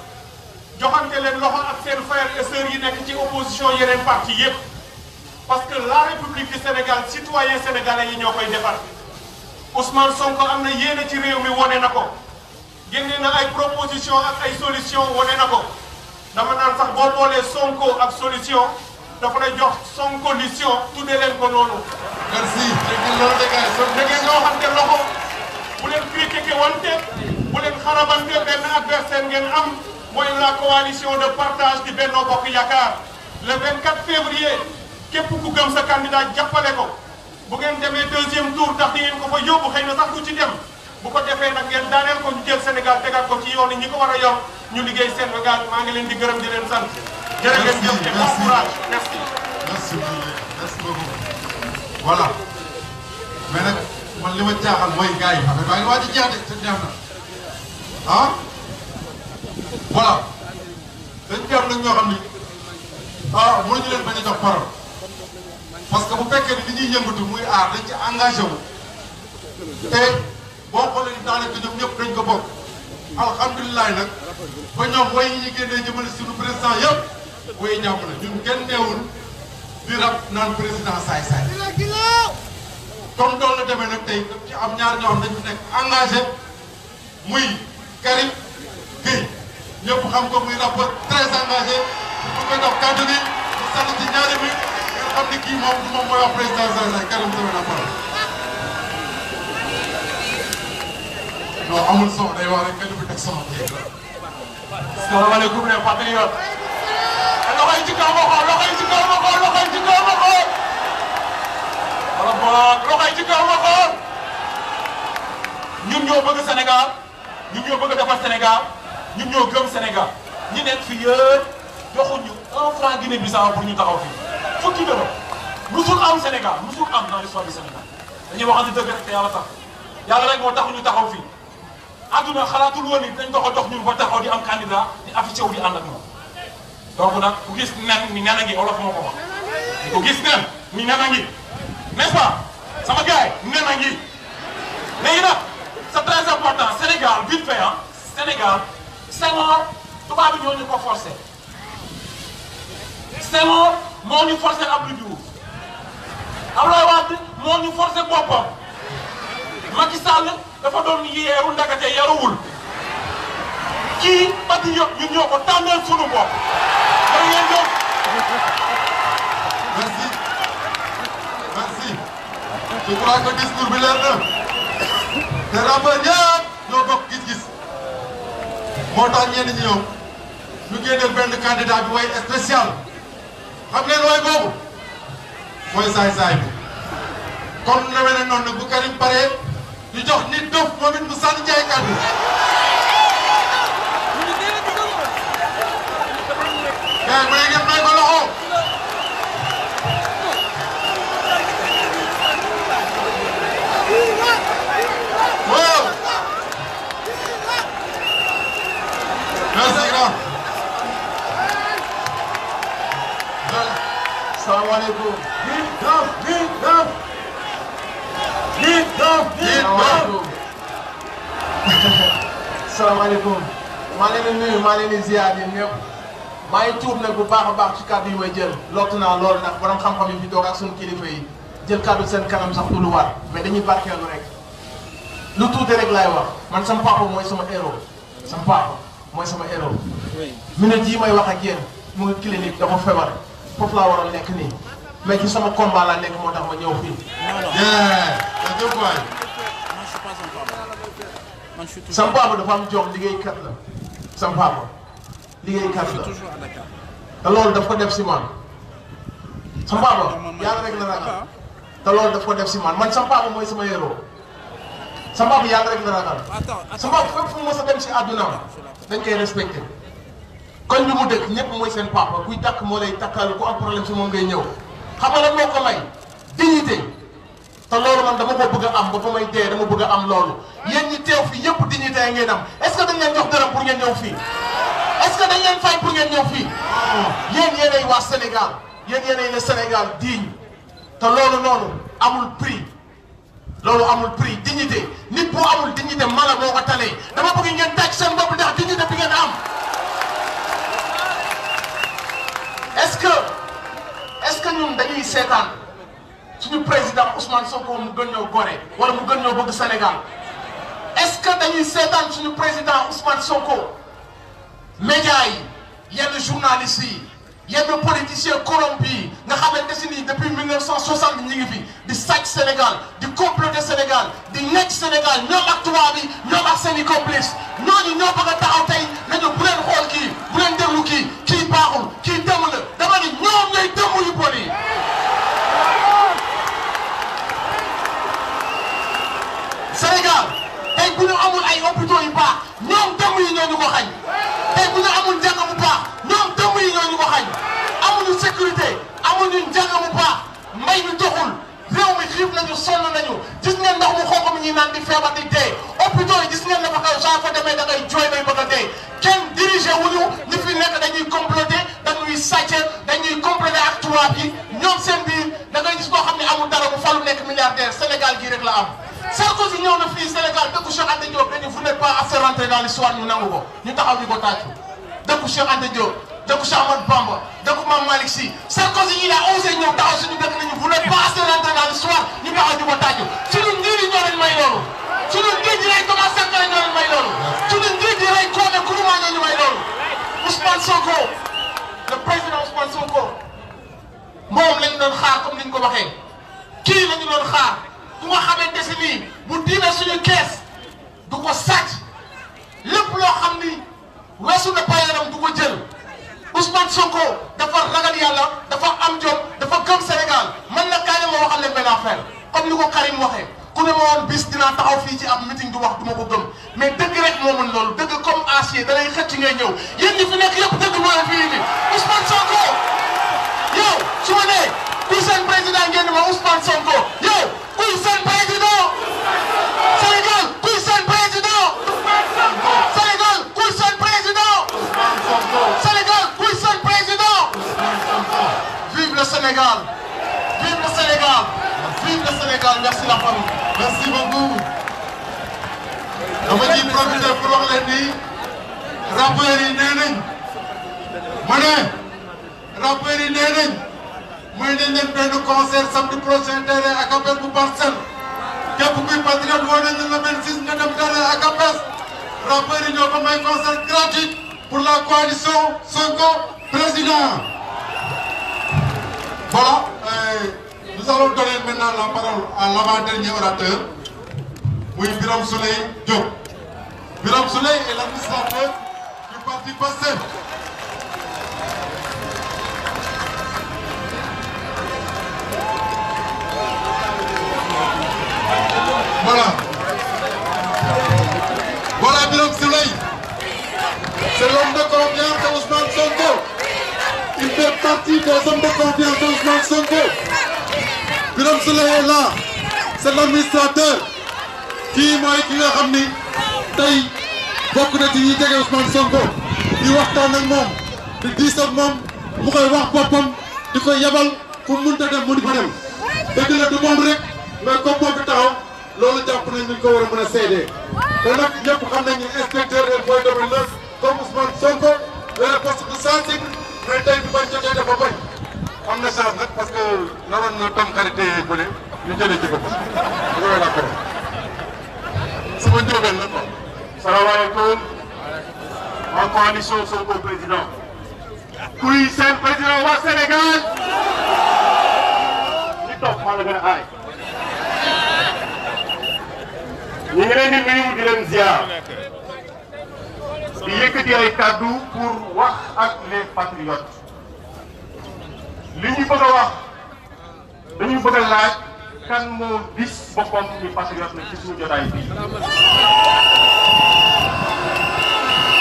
joxante leen loxo ak seen frères et sœurs yi nekk ci opposition yeneen parti yépp parce que la république du Sénégal citoyen sénégalais yi ñoo koy defar Ousmane Sonko am na yéene ci réew mi wone na ko génne na ay proposition ak ay solution wone na ko dama naan sax boo boolee Sonko ak solution dafa lay jox son condition tuddee leen ko noonu. merci. dégg loolu de gars yi. da ngeen ñoo xamante loxo bu leen critiqué wante bu leen xarabante benn adversaire ngeen am mooy la coalition de partage di Benno Bokk Yaakaar le 24 février képp ku gëm sa candidat jàppale ko bu ngeen demee deuxième tour tax di ngeen ko fa yóbbu xëy na sax du ci dem bu ko defee nag ngeen daaneel ko ñu jël Sénégal tegaat ko ci yoon yi ñi ko war a yor ñu liggéey Sénégal maa ngi leen di gërëm di leen sant. jërë ngeen jëf te bon courage merci. merci beaucoup. voilà mais nag man li ma jaaxal mooy gars yi xam nga maa ngi waaj a jeex de te neex na ah voilà dañ ci am nag ñoo xam ni mënuñu leen bañ a jox parole parce que bu fekkee ni li ñuy yëngatu muy aar dañ ci engagé wu te boo xoolee ni daanaka ñoom ñëpp dañ ko bokk alhamdulilah nag ba ñoom way yi ñu génnee jëmale suñu président yëpp way jàmm na ñun kenn neewul di rab naan président saay-saay comme doon la demee nag tey daf ci am ñaar ñoo xam dañu nekk engagé muy Karim Gueye ñëpp xam ko muy rapport très engagé bu koy dox kàddu gi mu sant ci ñaari mi nga xam ni kii moom mooy wax président saay-saay Karim sama na parole non amul son day wax rek nga def teg son bi. salaamaaleykum les patriotes. loxo yi ci kaw ma xool loxo yi ci kaw ma xool loxo yi ci kaw ma xool. wala boog loxo yi ci kaw ma xool. ñun ñoo bëgg Sénégal ñun ñoo bëgg defar Sénégal ñun ñoo gëm Sénégal ñi nekk fi yëpp joxuñu 1 franc Guinée-Bissau pour ñu taxaw fii fukki dërëm musul am Sénégal musul am dans l'histoire du Sénégal dañuy waxante dëgg rek te yàlla tax yàlla rek moo tax ñu taxaw fii. adduna xalaatul woon ni dañ ko dox ñun ba taxaw di am candidat di affiché wu di ànd ak moom donc nag ku gis nen ni nen a ngi olof moo ko wax ku gis nen ni nen a ngi n'est-ce pas sama gars yi nen a ngi léegi nag c'est très important Sénégal vite fait ah Sénégal Senghor tubaab bi ñoo ñu ko forcé Senghor moo ñu forcé Abdou Diouf Abdoulaye Wade moo ñu forcé boppam Macky Sall dafa doon yeeru ndagate yaruwul kii patriote ñun ñoo ko tànnal sunu bopp. da ngeen jóg. merci merci je crois que discours bi leer na te rappeurs ñëpp ñoo bokk gis-gis moo tax ñenn ñi ñëw ñu génneel benn candidat bi way spécial xam ngeen way boobu mooy saay-saay bi kon demee na noonu nag bu Karim paree. ñu jox nit dof moom it mu sànni jaay kàddu. gars yi ngeen may ko loxo. waaw. merci grand. salaamaaleykum. salaamaaleykum maa leen di nuyu maa leen di ziar yéen ñëpp maa ngi tuub nag bu baax a baax ci kàddu yi may jël lottu naa loolu ndax borom xam-xam yi fi toog ak suñu kilifa yi jël kàddu seen kanam sax du lu war mais dañuy barkeelu rek lu tuuti rek laay wax man sama papa mooy sama héros sama papa mooy sama héros minute yi may wax ak yéen mu ngi clinique dafa feebar foofu laa waroon nekk nii mais ci sama combat laa nekk moo tax ma ñëw fii. sama papa dafa am jox liggéeykat la sama papa liggéeykat la te loolu daf ko def si man sama papa yàlla rek la ragal te loolu daf ko def si man sama papa mooy sama héros sama papa yàlla rek la ragal sama papa fépp fu mu mës a dem si àdduna dañ koy respecté koñ bi mu dëkk ñëpp mooy seen papa kuy takk moo lay takkal ku am problème si moom ngay ñëw xam nga lan moo ko may dignité te loolu man dama ko bëgg a am ba fa may dee dama bëgg a am loolu yéen ñi teew fii yëpp dignité ngeen am est-ce que dañ leen jox dërëm pour ngeen ñëw fii est-ce que dañ leen fay pour ngeen ñëw fii yéen yéenay waa Sénégal yéen yéenay le Sénégal digne te loolu noonu amul prix loolu amul prix dignité nit bu amul dignité mala moo ko tane dama bëgg ngeen tàcc seen bopp ndax dignité bi ngeen am est-ce que ñun dañuy seetaan suñu président Ousmane Sonko mu gën ñoo gore wala mu gën ñoo bëgg Sénégal est-ce que dañuy seetaan suñu président Ousmane Sonko médias yi yenn journalistes yi yenn politiciens corrompus nga xamante si nii depuis 1960 ñu ngi fi di sàcc Sénégal di comploter Sénégal di nekk Sénégal ñoom ak tubaab bi ñoom ak seen i complices ñooñu ñoo bëgg a taxaw tey nañu bu leen xool kii bu leen déglu kii baaxul kii dem la dama ni ñoom ñooy dëmm yu bon yi. Sénégal tey bu ñu amul ay hôpitaux yu baax ñoom dëmm yi ñoo ñu ko xañ tey bu ñu amul njàng bu baax ñoom dëmm yi ñoo ñu ko xañ amuñu sécurité amuñu njàng bu baax mbay mi doxul réew mi xiif nañu sonn nañu gis ngeen ndox mu xonq mi ñuy naan di feebar di dee hôpitaux yi gis ngeen ne fa kaw saa fa demee da ngay jooy bay bëgg a dee kenn dirigé wuñu ñi fi nekk dañuy comploter dañuy sàcc dañuy comploter ak tubaab yi ñoom seen biir da ngay gis koo xam ne amul dara mu falu nekk milliardaire Sénégal gii rek la am. Sarkozy ñëw na fii Sénégal dëkku Cheikh Anta Diop dañu vous n'êtes pas assez rentré dans l'histoire ñu nangu ko ñu taxaw di ko tàccu dëkku Cheikh Anta Diop dëkku Cheikh Ahmadou Bamba dëkku Mame Malick Sy Sarkozy il a osé ñëw taxaw suñu dëkk nañu vous n'êtes pas assez rentré dans l'histoire ñu taxaw di ko tàccu suñu njiit yi ñoo leen may loolu suñu njiit yi lay Thomas Sankara ñoo leen may loolu suñu njiit yi lay Kwame Nkrumah ñoo ñu may loolu Ousmane Sonko le président Ousmane Sonko moom lañu doon xaar comme ni ñu ko waxee kii lañu doon xaar ku nga xamante si nii bu diine suñu kees du ko sàcc lépp loo xam ni weesu na payaram du ko jël Ousmane Sonko dafa ragal yàlla dafa am jom dafa gëm Sénégal man nag kaay ma waxal leen benn affaire comme ni ko Karim waxee ku ne ma woon bis dinaa taxaw fii ci ab meeting du wax du ma ko gëm mais dëgg rek moo mën loolu dëgg comme acier da lay xëcc ngay ñëw yéen ñi fi nekk yëpp dëgg moo leen fi indi Ousmane Sonko yow su ma nee kuy seen président ngeen ne ma Ousmane Sonko yow kuy seen président Sénégal kuy seen président Sénégal kuy seen président Sénégal kuy seen président vive le Sénégal vive le Sénégal vive le Sénégal merci la famille. merci beaucoup. dama ciy profiter pour wax leen ni rappeurs yi nee nañ ma ne rappeurs yi nee nañ mooy nañ leen benn concert samedi prochain terrain ak appel bu Parcelles képp kuy patriote woo nañ leen le 26 nga dem terrain ak appel rappeurs yi ñoo ko may concert gratuit pour la coalition Sonko président. Voilà, nous allons donner maintenant la parole à l'avant-dernier orateur, oui, Birame Souleye Diop. Birame Souleye est l'administrateur du parti Pastef. Voilà. Voilà Birame Souleye. C'est l'homme de confiance de Ousmane Sonko. Il fait partie des hommes de confiance de Ousmane Sonko. Birame Souleye est là. C'est l'administrateur. Kii mooy ki nga xam ni tey bokk na ci ñi jege Ousmane Sonko di waxtaan ak moom di diis ak moom mu koy wax boppam di ko yebal fu mu mënta dem mu di fa dem dëgg la du moom rek mais comme moom fi taxaw loolu jàpp nañ ñu ko war a mën a seedee te nag ñëpp xam nañ ni inspecteur des impôts et domaines la comme Ousmane Sonko yore poste bu sensible mais tey bi bañ jotee dafa bañ am na chance nag parce que naroon na tam qualité bële ñu jëlee ci ko loolu la ko sama njóobeen la quoi. salaamaaleykum en coalition Sonko président kuy seen président waa Sénégal ñi toog maa la gën a aay ñu ngi leen di nuyu di leen ziar di yëkkati ay kàddu pour wax ak les patriotes li ñu bëgg a wax dañu bëgg a laaj kan moo gis boppam ni patriote la ci suñu jotaay bii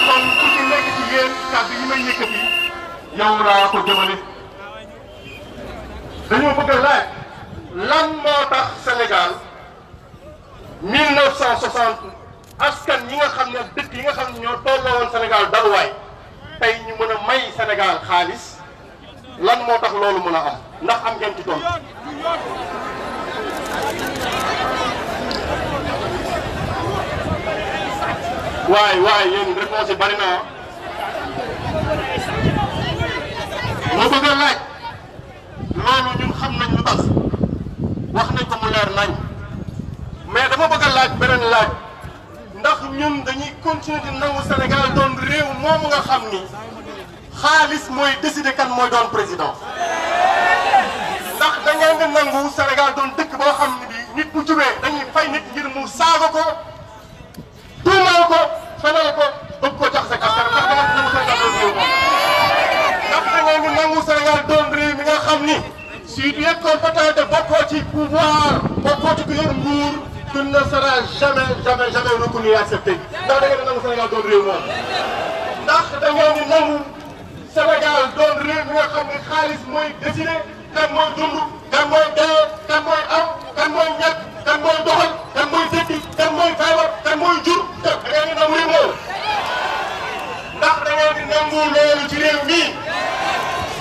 kon ku ci nekk ci yéen kàddu yi may yëkkati yow laa ko jëmale dañoo bëgg a laaj lan moo tax Sénégal 1960 askan ñi nga xam ne dëkk yi nga xam ne ñoo tolloo woon Sénégal daluwaay tey ñu mën a may Sénégal xaalis lan moo tax loolu mën a am ndax am ngeen ci doon waaye yéen réponse yi bari na moo bëgg a laaj loolu ñun xam nañ lu tax wax nañ ko mu leer nañ mais dama bëgg a laaj beneen laaj ndax ñun dañuy continuer di nangu Sénégal doon réew moomu nga xam ni xaalis mooy décider kan mooy doon président ndax da ngeen di nangu Sénégal doon dëkk boo xam ne bii nit bu jubee dañuy fay nit ngir mu saaga ko tuumal ko fenal ko bëgg ko jaxase askan ndax da ngeen di nangu Sénégal doon réew moom ndax da ngeen di nangu Sénégal doon réew mi nga xam ni si tu es compétent de bokkoo ci pouvoir bokkoo ci ku yor nguur tu ne seras jamais reconnu et accepté ndax da ngeen di nangu Sénégal doon réew moom ndax da ngeen di nangu Sénégal doon réew mi nga xam ne xaalis mooy décider kan mooy dund kan mooy dee kan mooy am kan mooy ñàkk kan mooy doxal kan mooy séddi kan mooy feebar kan mooy jur da ngeen di nangu réew moom ndax da ngeen di nangu loolu ci réew mii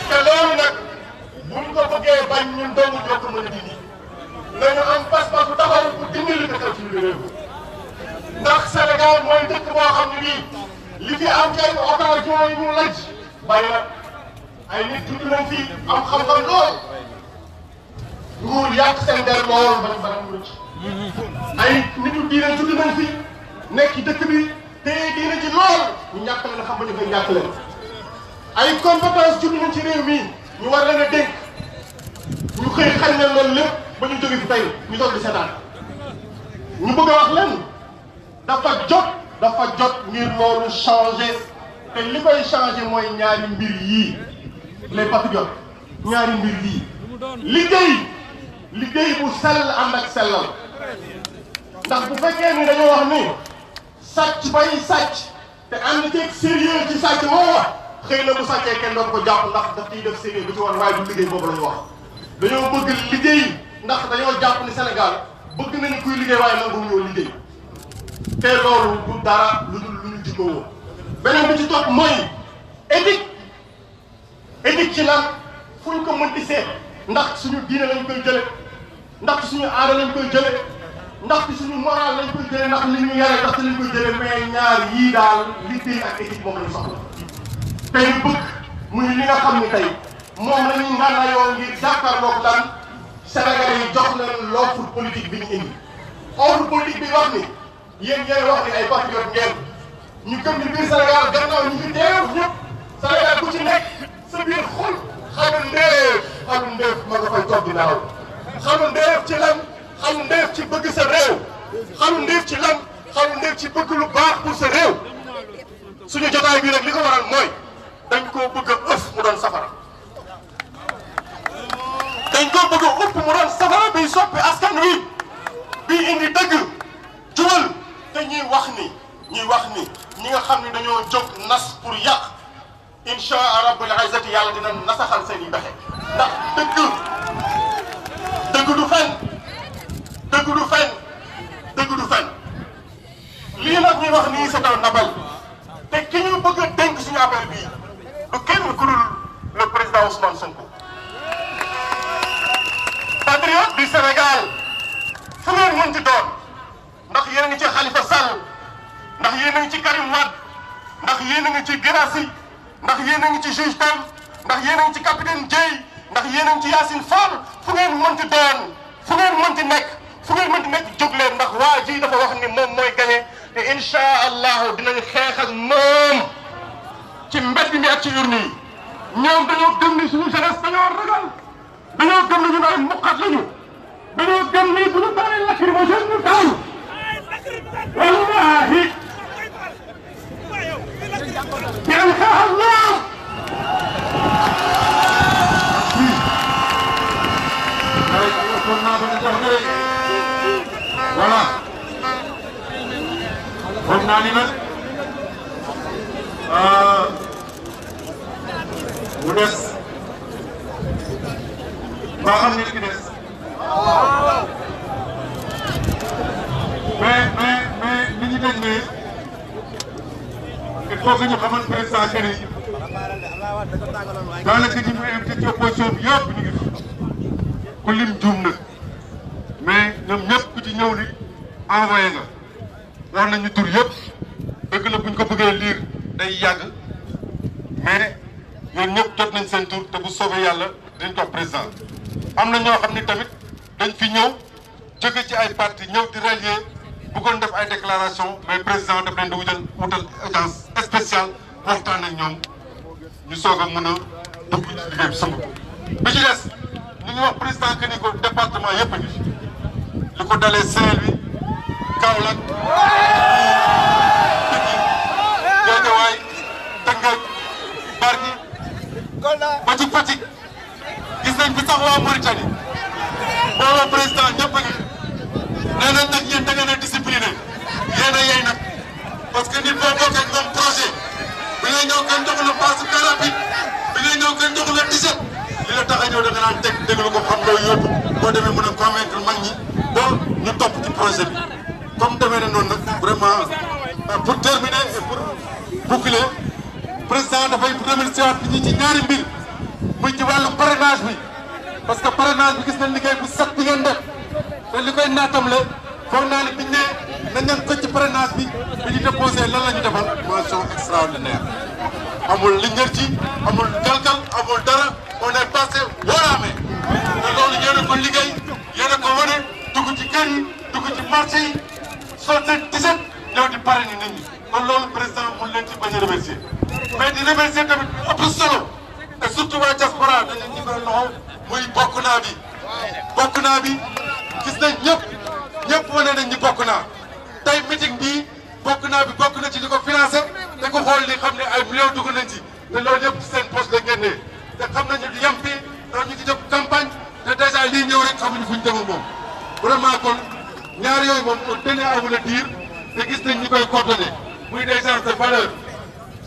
te loolu nag buñ ko bëggee bañ ñun doomu ñoo ko mën a dindi nañu am pas-pas bu taxaw pour dindi li ko xew ci réew ndax Sénégal mooy dëkk boo xam ne bii li fi am ci ay occasion yi ñu laj bàyyi na ay nit tudd nañ fi am xam-xam lool nguur yàq seen der lool ba mu ci ay nitu diine tudd nañ fi nekk ci dëkk bi te diine ci lool ñu ñàkk leen xam ba ñu koy ñàkk leen ay compétence tudd nañ ci réew mi ñu war leen a dénk ñu xëy xañ leen loolu lépp ba ñu jóge fi tey ñu toog di seetaan ñu bëgg a wax leen dafa jot ngir loolu changer te li koy changer mooy ñaari mbir yii les patriotes ñaari mbir yii liggéey bu sell ànd ak sellal ndax bu fekkee ni dañoo wax ni sàcc bay sàcc te ànd ceeg sérieux ci sàcc moo wax xëy na bu sàccee kenn doon ko jàpp ndax daf ciy def sérieux bu ci woon waaye du liggéey boobu la ñu wax dañoo bëgg liggéey ndax dañoo jàpp ni Sénégal bëgg nañu kuy liggéey waaye nangu ñoo liggéey te loolu du dara lu dul lu ñu jikkoo beneen bi ci topp mooy éthique ci lan fu ñu ko mënti seet ndax suñu diine lañ koy jële ndax suñu aada lañ koy jële ndax suñu moral lañ koy jële ndax li ñu yare ndax lañ koy jële mais ñaar yii daal liggéey ak éthique moom lañ soxla tey bëgg muy li nga xam ni tey moom la ñuy ngànnaayoo ngir jàkkaarloog lan Sénégalais yi jox leen l'offre politique bi ñu indi offre politique bi wax ni yéen ngeen wax ni ay patriote ngeen ñu gëm ni biir Sénégal gannaaw ñu fi teew ñëpp Sénégal ku ci nekk sa biir xol xalu ndeef ma nga fay toog di naaw xalu ndeef ci lan xalu ndeef ci bëgg sa réew xalu ndeef ci lan xalu ndeef ci bëgg lu baax pour sa réew suñu jotaay bi nag li ko waral mooy dañ koo bëgg a ëff mu doon safara dañ koo bëgg a ëpp mu doon safara biy soppi askan wi bii indi dëgg jubal te ñuy wax ni ñi nga xam ne dañoo jóg nas pour yàq insha rabbul izzati yàlla dina nasaxal seen i pexe ndax dëgg du fen lii nag ñuy wax nii c'est un appel te ki ñu bëgg a dénk suñu appel bii du kenn ku dul le président Ousmane Sonko patriote du Sénégal fu ngeen mënti doon ndax yéen a ngi ci Khalifa Sall ndax yéen a ngi ci Karim Wade ndax yéen a ngi ci Guirassy ndax yéen a ngi ci juge Dème ndax yéen a ngi ci capitaine Dièye ndax yéen a ngi ci Yacine Fall fu ngeen mënti doon fu ngeen mënti nekk jóg leen ndax waa ji dafa wax ni moom mooy gagné te incha allahu dinañ xeex ak moom ci mbedd mi ak ci urne yi ñoom dañoo gëm ni suñu jeunesse dañoo ragal dañoo gëm ni ñun ay muqat lañu dañoo gëm ni bu ñu paree lacrymogène ñu daw wallahi dinañ xeex ak moom voilà foog naa ni nag mu des ba xam nit ki des mais li ñu dégg nii il faut que ñu xamal président que ni daanaka ñi mu invité ci opposition bi yëpp ñu ngi fi ku lim juum nag mais ñoom ñëpp ku ci ñëw ni envoyé nga wax nañu tur yëpp dëgg la buñ ko bëggee lire day yàgg mais ñoom ñëpp jot nañ seen tur te bu soobee yàlla dinañ ko président am na ñoo xam ni tamit dañ fi ñëw jóge ci ay parti ñëw di rallier bëggoon def ay déclaration mais président daf leen di wutal audience spéciale waxtaan ak ñoom ñu soog a mën a dugg ci liggéey bi sëmb bi ci des li ñu wax président que ni ko département yëpp a ngi fi li ko dalee Saint-Louis Kaolack Guédiawaye Tëngéej Bargny ba ci Fatick gis nañ fi sax waa Mauritanie booba président ñëpp a ngi nee nañ nag yéen da ngeen a discipliné yéen a yey nag parce que nit boo bokkee ak moom projet bi ngay ñëw kenn joxu la passe car rapide bi ngay ñëw kenn joxu la 17 li la tax a ñëw da nga naan teg déglu ko xam loo yóbbu boo demee mën a convaincre mag ñi ba ñu topp ci projet bi comme demee na noonu nag vraiment pour terminer et pour boucler président dafay remercier waat ñi ci ñaari mbir muy ci wàllu parrainage bi parce que parrainage bi gis nañ liggéey bu set bi ngeen def te li koy naatamle foog naa ne biñ ne nañ leen ko ci parrainage bi ñu déposé lan la ñu defal mention extraordinaire amul liggéey ci amul galgal amul dara on est passé waraame te loolu yéen a ko liggéey yéen a ko wane dugg ci kër yi dugg ci marché yi soo seen 17 ñëw di parrainer nit ñi kon loolu président mun leen ci bañ a remercier mais di remercier tamit ëpp solo et surtout waa diaspora dañu ñu koy loxo muy bokk naa bi gis nañ ñëpp wane nañ ñi bokk naa tey meeting bii bokk naa bi bokk na ci li ko financé te ko xool li xam ne ay millions dugg nañ ci te loolu yëpp ci seen poche la génnee te xam nañu di yem fii ndax ñu ngi def campagne te dèjà lii ñëw rek xamuñu fuñ demul moom vraiment kon ñaar yooyu moom on tenait à vous le dire te gis nañ ñi koy coordonné muy des gens de valeur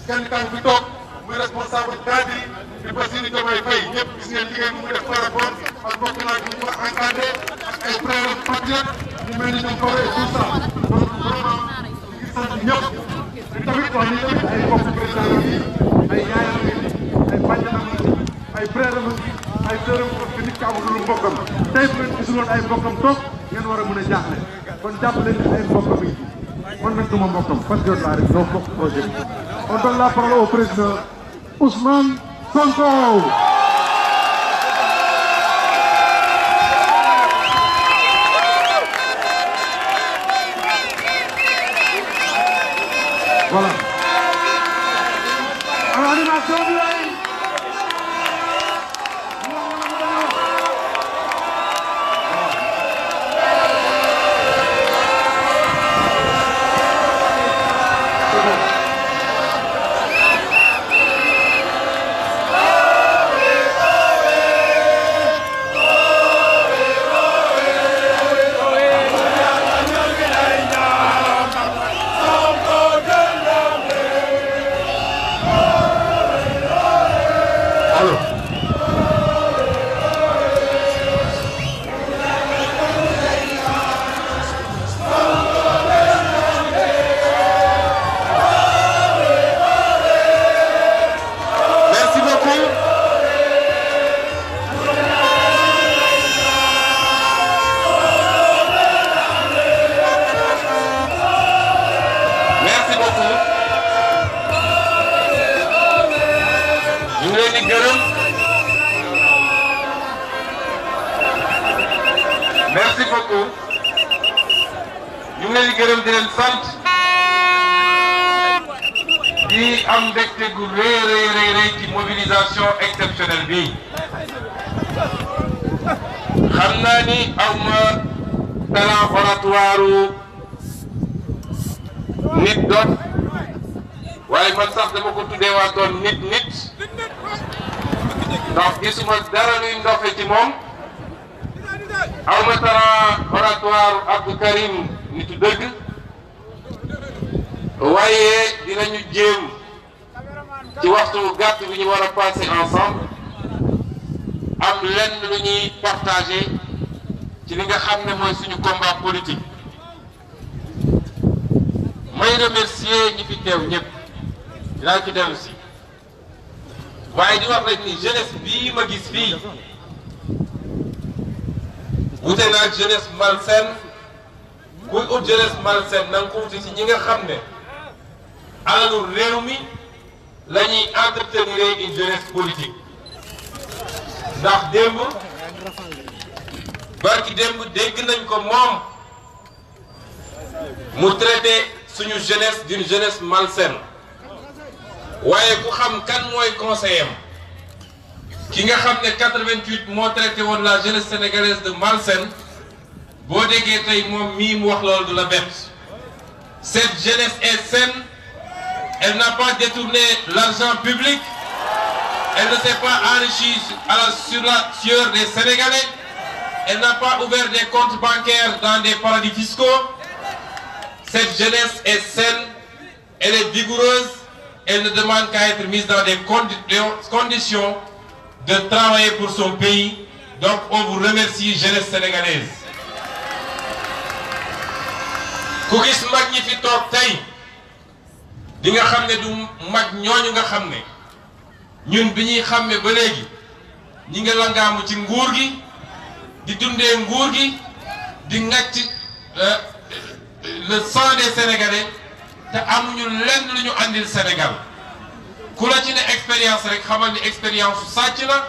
kenn kan fi toog muy responsable cadre yi di Bassirou Diomaye Faye ñëpp gis ngeen liggéey bi muy def par rapport ak bokk naa bi ñu ko encadré ak ay frères patriotes ñu mel ni ñoom Fara et tout ça donc vraiment ñu ngi sant ñëpp di tamit wax ni ay mbokk président yi ay yaayam ay bàjjanam ay frères ay sœurs parce que nit ki amul lu mbokkam tey bu ngeen gisuloon ay mbokkam toog ngeen war a mën a jaaxle kon jàpp leen ni ay mbokkam yi man nag duma mbokkam patriote laa rek ñoo bokk projet bi on donne la parole au président Ousmane Sonko. Voilà. Alors, animation bi merci beaucoup ñu ngi leen di gërëm di leen sant di am mbégte gu rëy ci mobilisation exceptionnelle bi xam naa ni aw ma talent oratoire nit doon waaye man sax dama ko tuddee waa doon nit ndax gisuma dara luy ndoxe ci moom aw ma talent oratoire Abdou Karim nitu dëgg waaye dinañu jéem ci waxtu gàtt bi ñu war a passer ensemble am lenn lu ñuy partager ci li nga xam ne mooy suñu combat politique may remercier ñi fi teew ñëpp dinaa ci dellu si waaye di wax rek ni jeunesse bii ma gis fii wute naa ak jeunesse malsaine kuy ut jeunesse malsaine na nga ko wuti ci ñi nga xam ne alalu réew mi la ñuy entretenir une jeunesse politique ndax démb barki démb dégg nañ ko moom mu traité suñu jeunesse d'une jeunesse malsaine waaye ku xam kan mooy conseiller am ki nga xam ne 88 moo traité woon la jeunesse sénégalaise de malsaine boo déggee tey moom mii mu wax loolu du la bett. Cette jeunesse est saine, elle n'a pas détourné l'argent public, elle ne s'est pas enrichie sur la sueur des Sénégalais, elle n'a pas ouvert des comptes bancaires dans des paradis fiscaux. Cette jeunesse est saine, elle est vigoureuse, elle ne demande qu'à être mise dans des conditions de travailler pour son pays. Donc on vous remercie, jeunesse sénégalaise. ku gis mag ñi fi toog tey di nga xam ne du mag ñooñu nga xam ne ñun bi ñuy xàmme ba léegi ñi nga langaamu ci nguur gi di dundee nguur gi di ngàcc le sang des Sénégalais te amuñu lenn lu ñu andil Sénégal ku la ci ne expérience rek xamal ni expérience su sàcc la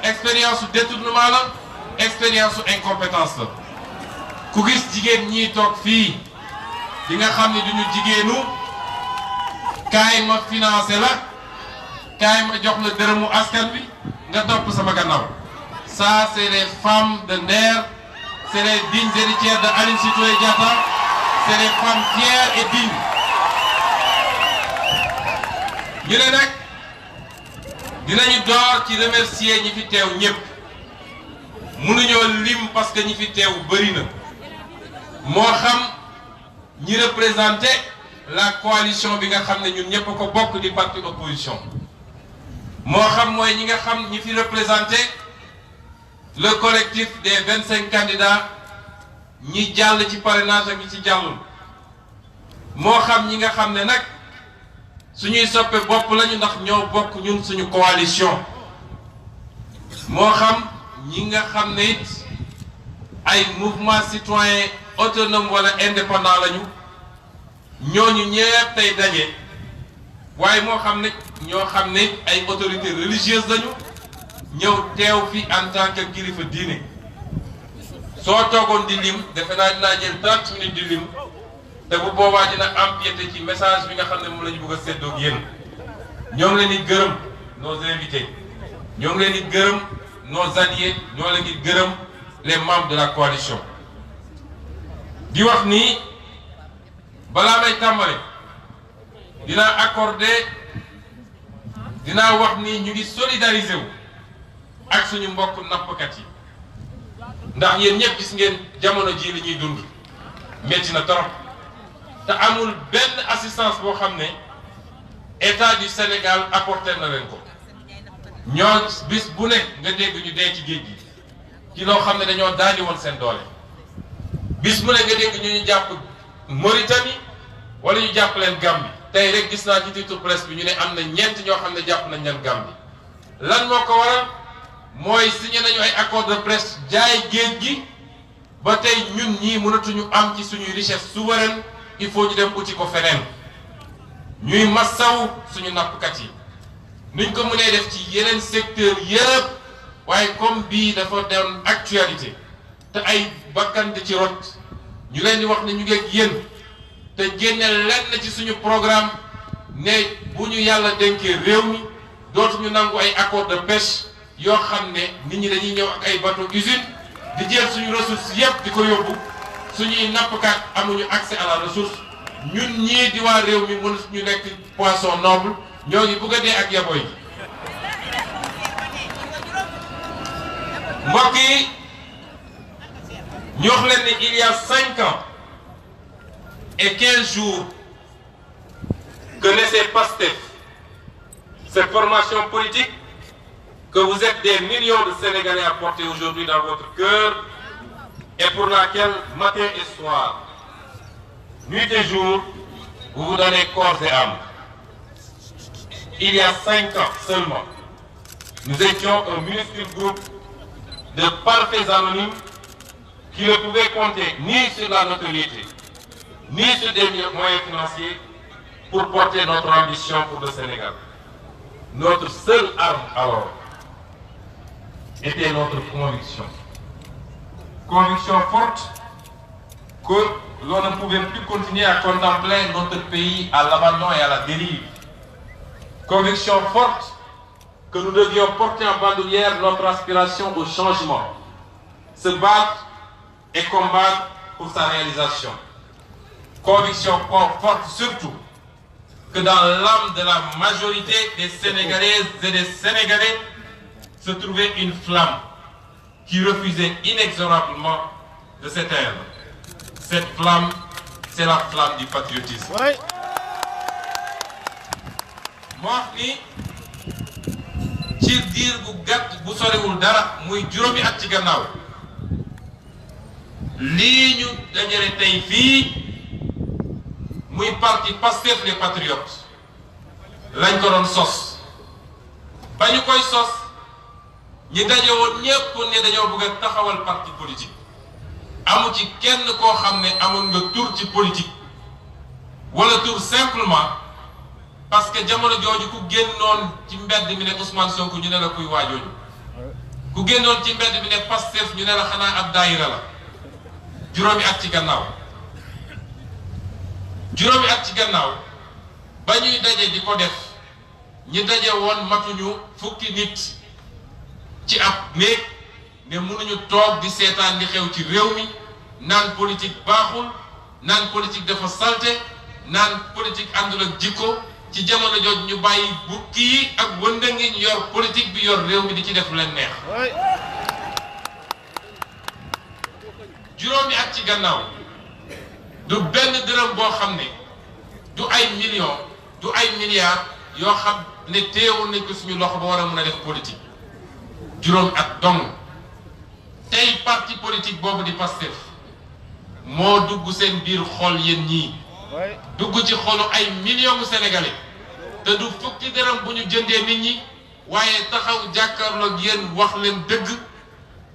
expérience su détournement la expérience su incompétence la ku gis jigéen ñii toog fii di nga xam ne duñu jigéenu kaay ma financé la kaay ma jox la dërëmu askan bi nga topp sama gannaaw. Ça c'est les femmes de Nder, c'est les dignes héritières de Aline Sitoé Diatta, c'est les femmes fières et dignes. ñu ne nag dinañu door ci remercier ñi fi teew ñëpp mënuñoo lim parce que ñi fi teew bëri na moo xam ñi représenté la coalition bi nga xam ne ñun ñëpp ko bokk di parti opposition moo xam mooy ñi nga xam ñi fi représenté le collectif des 25 candidats ñi jàll ci parrainage ak ñi ci jàllul moo xam ñi nga xam ne nag suñuy soppe bopp lañu ndax ñoo bokk ñun suñu coalition moo xam ñi nga xam ne it ay mouvement citoyen autonome wala indépendant lañu ñooñu ñëpp tey daje waaye moo xam ne ñoo xam ne ay autorités religieuses lañu ñëw teew fi en tant que kilifa diine soo toogoon di lim defe naa dinaa jël 30 minutes di lim te bu boobaa dina empiété ci message bi nga xam ne moom la ñu bëgg a séddoo ak yéen ñoo ngi leen di gërëm nos invités ñoo ngi leen di gërëm nos alliés ñoo leen di gërëm les membres de la coalition. di wax ni balaa may tàmbale dinaa wax ni ñu ngi solidariser wu ak suñu mbokk nappkat yi ndax yéen ñëpp gis ngeen jamono ji li ñuy dund métti na trop te amul benn assistance boo xam ne état du Sénégal apporté na leen ko ñoo bis bu nekk nga dégg ñu dee ci géej gi ci loo xam ne dañoo daani woon seen doole bis mu ne nga dégg ñu jàpp Mauritanie wala ñu jàpp leen Gambie tey rek gis naa ci titre presse bi ñu ne am na ñeent ñoo xam ne jàpp nañ leen Gambie lan moo ko waral mooy signé nañu ay accord de presse jaay géej gi ba tey ñun ñii mënatuñu am ci suñuy richesse souveraine il faut ñu dem uti ko feneen ñuy massaw suñu nappkat yi nuñ ko mënee def ci yeneen secteur yëpp waaye comme bii dafa doon actualité te ay bakkan di ci rot ñu leen di wax ne ñu ngi ak yéen te génne lenn ci suñu programme ne bu ñu yàlla dénkee réew mi dootuñu nangu ay accord de pêche yoo xam ne nit ñi dañuy ñëw ak ay bateau usine di jël suñu ressource yépp di ko yóbbu suñuy nappkat amuñu accès à la ressource ñun ñii di waa réew mi mënu ñu nekk poisson noble ñoo ngi bugg a dee ak yaboy yi mbokk yi ñu wax leen ne il y a 5 ans et 15 jours que naissait PASTEF, cette formation politique que vous êtes des millions de Sénégalais à porter aujourd'hui dans votre cœur et pour laquelle matin et soir, nuit et jour, vous vous donnez corps et âme. Il y a 5 ans seulement, nous étions un minuscule groupe de parfaits anonymes qui ne pouvaient compter ni sur la notoriété, ni sur des moyens financiers pour porter notre ambition pour le Sénégal. Notre seule arme alors était notre conviction. Conviction forte que l'on ne pouvait plus continuer à contempler notre pays à l'abandon et à la dérive. Conviction forte que nous devions porter en bandoulière notre aspiration au changement, se battre et combattre pour sa réalisation. Conviction forte surtout que dans l'âme de la majorité des Sénégalaises et des Sénégalais se trouvait une flamme qui refusait inexorablement de s'éteindre. Cette flamme, c'est la flamme du patriotisme. Ouais. Moi ni ci diir bu gàtt bu sorewul dara muy juróomi at ci gannaaw lii ñu dajale tey fii muy parti Pastef les Patriotes lañ ko doon sos ba ñu koy sos ñi daje woon ñépp ne dañoo bëgg a taxawal parti politique amu ci kenn koo xam ne amoon nga tur ci politique wala tur simplement parce que jamono jooju ku génnoon ci mbedd mi ne Ousmane Sonko ñu ne la kuy waajooju ku génnoon ci mbedd mi ne Pastef ñu ne la xanaa ab daayira la juróomi at ci gannaaw ba ñuy daje di ko def ñi daje woon matuñu fukki nit ci ab néeg ne mënuñu toog di seetaan li xew ci réew mi naan politique baaxul naan politique dafa salte naan politique àndul ak jikko ci jamono jooju ñu bàyyi bukki yi ak wëndëngi ñu yor politique bi yor réew mi di ci def leen neex juróomi at ci gannaaw du benn dërëm boo xam ne du ay millions du ay milliards yoo xam ne teewul nañ ko suñu loxo ba war a mën a def politique juróomi at dong tey parti politique boobu di Pastef moo dugg seen biir xol yéen ñii dugg ci xolu ay millions de Sénégalais te du fukki dërëm bu ñu jëndee nit ñi waaye taxaw jàkkaarloog yéen wax leen dëgg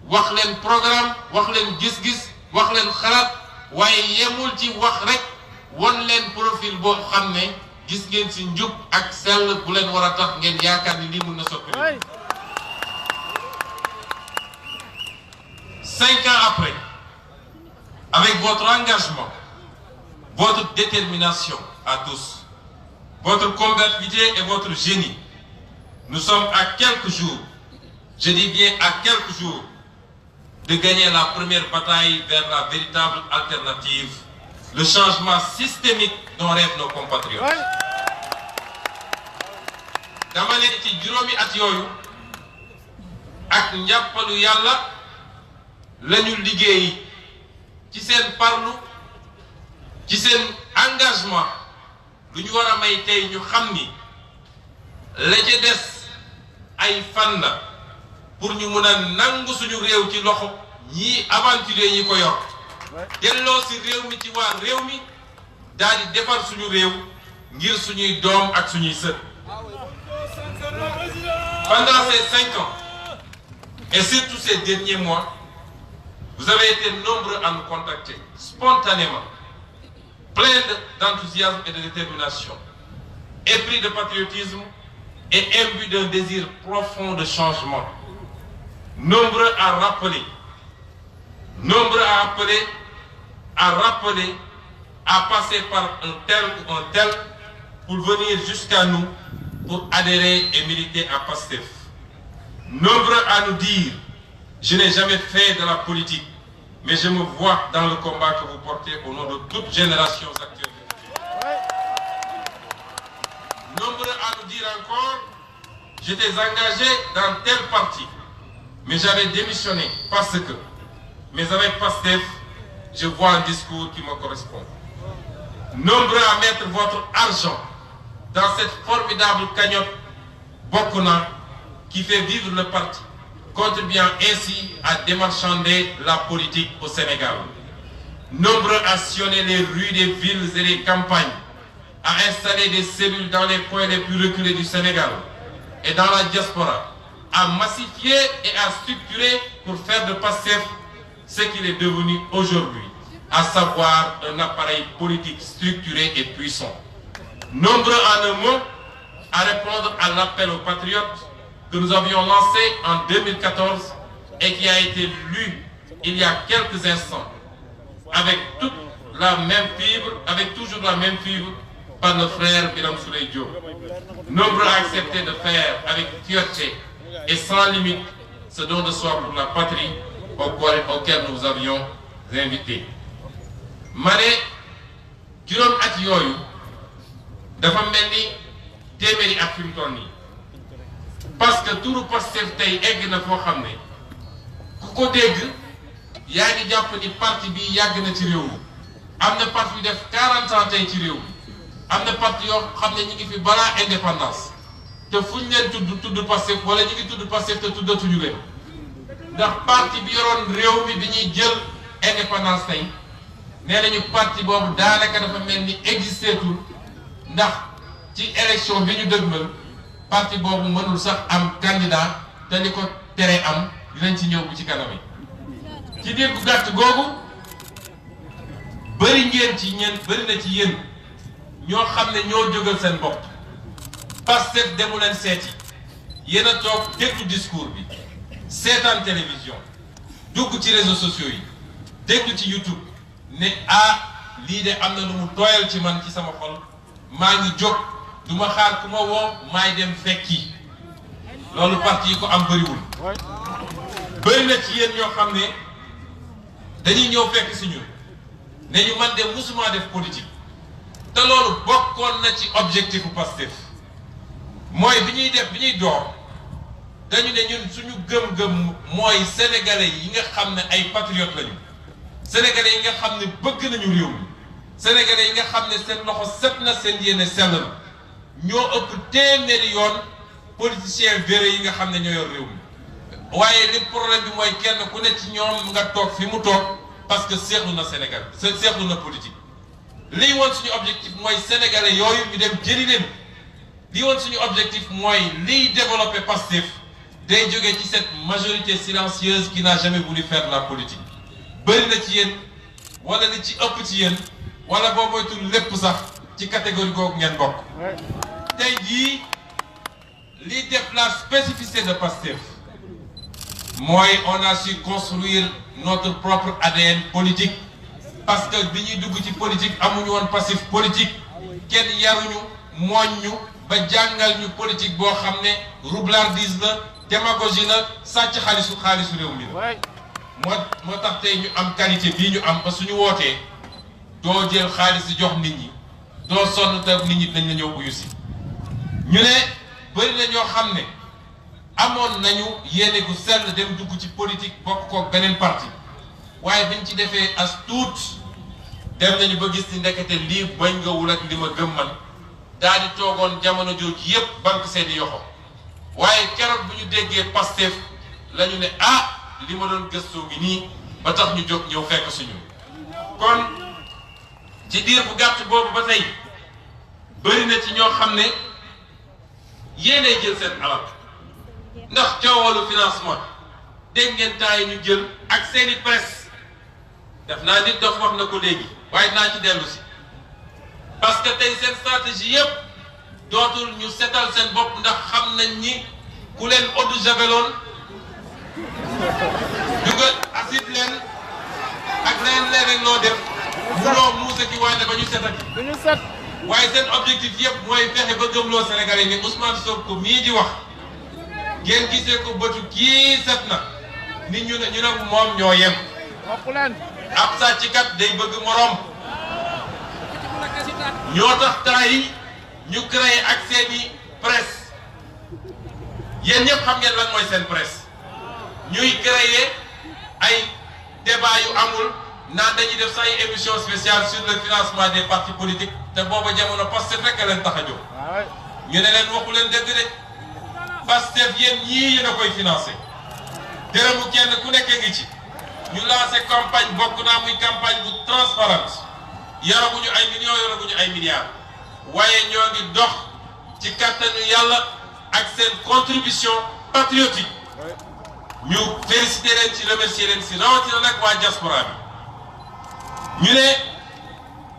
wax leen programme wax leen gis-gis wax leen xalaat waaye yemul ci wax rek won leen profil boo xam ne gis ngeen ci njub ak sell bu leen war a tax ngeen yaakaar ni lii mun na soppi. 5 ans après, avec votre engagement, votre détermination à tous, votre combativité et votre génie, nous sommes à quelques jours, je dis bien à quelques jours, de gagner la première bataille vers la véritable alternative, le changement systémique dont rêvent nos compatriotes. dama ne ci juróomi at yooyu ak njàppalu yàlla lañu liggéey ci seen parlu ci seen engagement lu ñu war a may tey ñu xam ni la ca des ay fan la pour ñu mun a nangu suñu réew ci loxo ñii aventurier ñi ko yor delloo si réew mi ci waa réew mi daal di defar suñu réew ngir suñuy doom ak suñuy sët. Pendant ces 5 ans et surtout ces derniers mois, vous avez été nombreux à nous contacter spontanément, pleins d'enthousiasme et de détermination, épris de patriotisme et imbus d'un désir profond de changement. Nombreux à rappeler, à passer par un tel ou un tel pour venir jusqu'à nous pour adhérer et militer à Pastef. Nombreux à nous dire, je n'ai jamais fait de la politique, mais je me vois dans le combat que vous portez au nom de toutes générations actuelles. Nombreux à nous dire encore, j'étais engagé dans tel parti, mais j'avais démissionné parce que, mais avec Pastef, je vois un discours qui me correspond. Nombreux à mettre votre argent dans cette formidable cagnotte Bokuna qui fait vivre le parti, contribuant ainsi à démarchander la politique au Sénégal. Nombreux à sillonner les rues des villes et des campagnes, à installer des cellules dans les coins les plus reculés du Sénégal et dans la diaspora, à massifier et à structurer pour faire de Pastef ce qu'il est devenu aujourd'hui, à savoir un appareil politique structuré et puissant. Nombreux en un mot à répondre à l'appel aux patriotes que nous avions lancé en 2014 et qui a été lu il y a quelques instants avec toute la même fibre, avec toujours la même fibre par le frère Birame Souleye Diop. Nombreux à accepter de faire avec fierté et sans limite ce don de soi pour la patrie auquel nous avions invités. ma ne juróom at yooyu dafa mel ni téeméeri at fi mu toll nii parce que turu Pastef tey egg na foo xam ne ku ko dégg yaa ngi jàpp ni parti bi yàgg na ci réew mi am na parti yu def 40 ans tey ci réew mi am na parti yoo xam ne ñu ngi fi balaa indépendance te fu ñu leen tudd Pastef wala ñu ngi tudd Pastef te tuddatuñu leen ndax parti bi yoroon réew mi bi ñuy jël indépendance tey nee nañu parti boobu daanaka dafa mel ni existeetul ndax ci élection bi ñu dëgmal parti boobu mënul sax am candidat te li ko tere am dinañ ci ñëw bu ci kanam yi ci diir bu gàtt googu bëri ngeen ci ñeen bëri na ci yéen ñoo xam ne ñoo jógal seen bopp Pastef demu leen seeti yéen a toog déglu discours bi seetaan télévision dugg ci réseaux sociaux yi déglu ci YouTube ne ah lii de am na lu mu tooyal ci man ci sama xol maa ngi jóg du ma xaar ku ma woo maay dem fekki loolu parti yi ko am bëriwul bëri na ci yéen ñoo xam ne dañuy ñëw fekk si ñun ne ñu man de musuma def politique te loolu bokkoon na ci objectif bu Pastef mooy bi ñuy door dañu ne ñun suñu gëm-gëm mooy sénégalais yi nga xam ne ay patriotes lañu sénégalais yi nga xam ne bëgg nañu réew mi sénégalais yi nga xam ne seen loxo set na seen yéene sell na ñoo ëpp téeméeri yoon politiciens véreux yi nga xam ne ñoo yor réew mi waaye li problème bi mooy kenn ku ne ci ñoom nga toog fi mu toog parce que seexlu na Sénégal seexlu na politique lii woon suñu objectif mooy sénégalais yooyu ñu dem jëli leen lii woon suñu objectif mooy liy développer Pastef day jógee ci cette majorité silencieuse qui n'a jamais voulu faire de la politique bëri na ci yéen wala li ci ëpp ci yéen wala boo moytul lépp sax ci catégorie googu ngeen bokk tey jii li def la spécificité de Pastef mooy on a su construire notre propre ADN politique parce que bi ñuy dugg ci politique amuñu woon passif politique kenn yaruñu mooññu ba jàngal ñu politique boo xam ne roublardise la démagogie la sàcc xaalisu réew mi la moo tax tey ñu am qualité bii ñu am ba suñu wootee doo jël xaalis di jox nit ñi doo sonn te nit ñi dañ la ñëw uyu si ñu ne bëri na ñoo xam ne amoon nañu yéene gu sell dem dugg ci politique bokk koog beneen parti waaye biñ ci defee as tuut dem nañu ba gis ni ndekete lii bañ nga wul ak li ma gëm man daal di toogoon jamono jooju yépp banque seeni yoxo waaye keroog bu ñu déggee Pastef la ñu ne ah li ma doon gëstoo gi nii ba tax ñu jóg ñëw fekk suñu kon ci diir bu gàtt boobu ba tey bëri na ci ñoo xam ne yéenay jël seen alal ndax coowalu financement dégg ngeen temps yi ñu jël ak seeni presse def naa nit dof wax na ko léegi waaye naa ci dellu si parce que tey seen stratégie yépp dootul ñu setal seen bopp ndax xam nañ ni ku leen eau de javeloon dugal acide leen ak leen loo def munoo muusa ki waane ba ñu setati waaye seen objectif yëpp mooy fexe ba gëmloo Sénégalais ni Ousmane Sonko mii di wax ngeen gisee ko bëtu kii set na nit ñu ne moom ñoo yem ab sàcckat day bëgg moroom ñoo tax temps yi ñu créé ak seeni presse yéen ñëpp xam ngeen lan mooy seen presse ñuy créé ay débat yu amul naan dañuy def say émission spéciale sur le financement des partis politiques te booba jamono Pastef rek a leen tax a jóg ñu ne leen waxu leen dëgg de Pastef yéen ñii yéen a koy financé dërëmu kenn ku nekk ngi ci ñu lancé campagne bokk naa muy campagne bu transparente yoraguñu ay millions yoraguñu ay milliards waaye ñoo ngi dox ci kattanu yàlla ak seen contribution patriotique ñu félicité leen ci remercier leen si rawatina nag waa diaspora bi ñu ne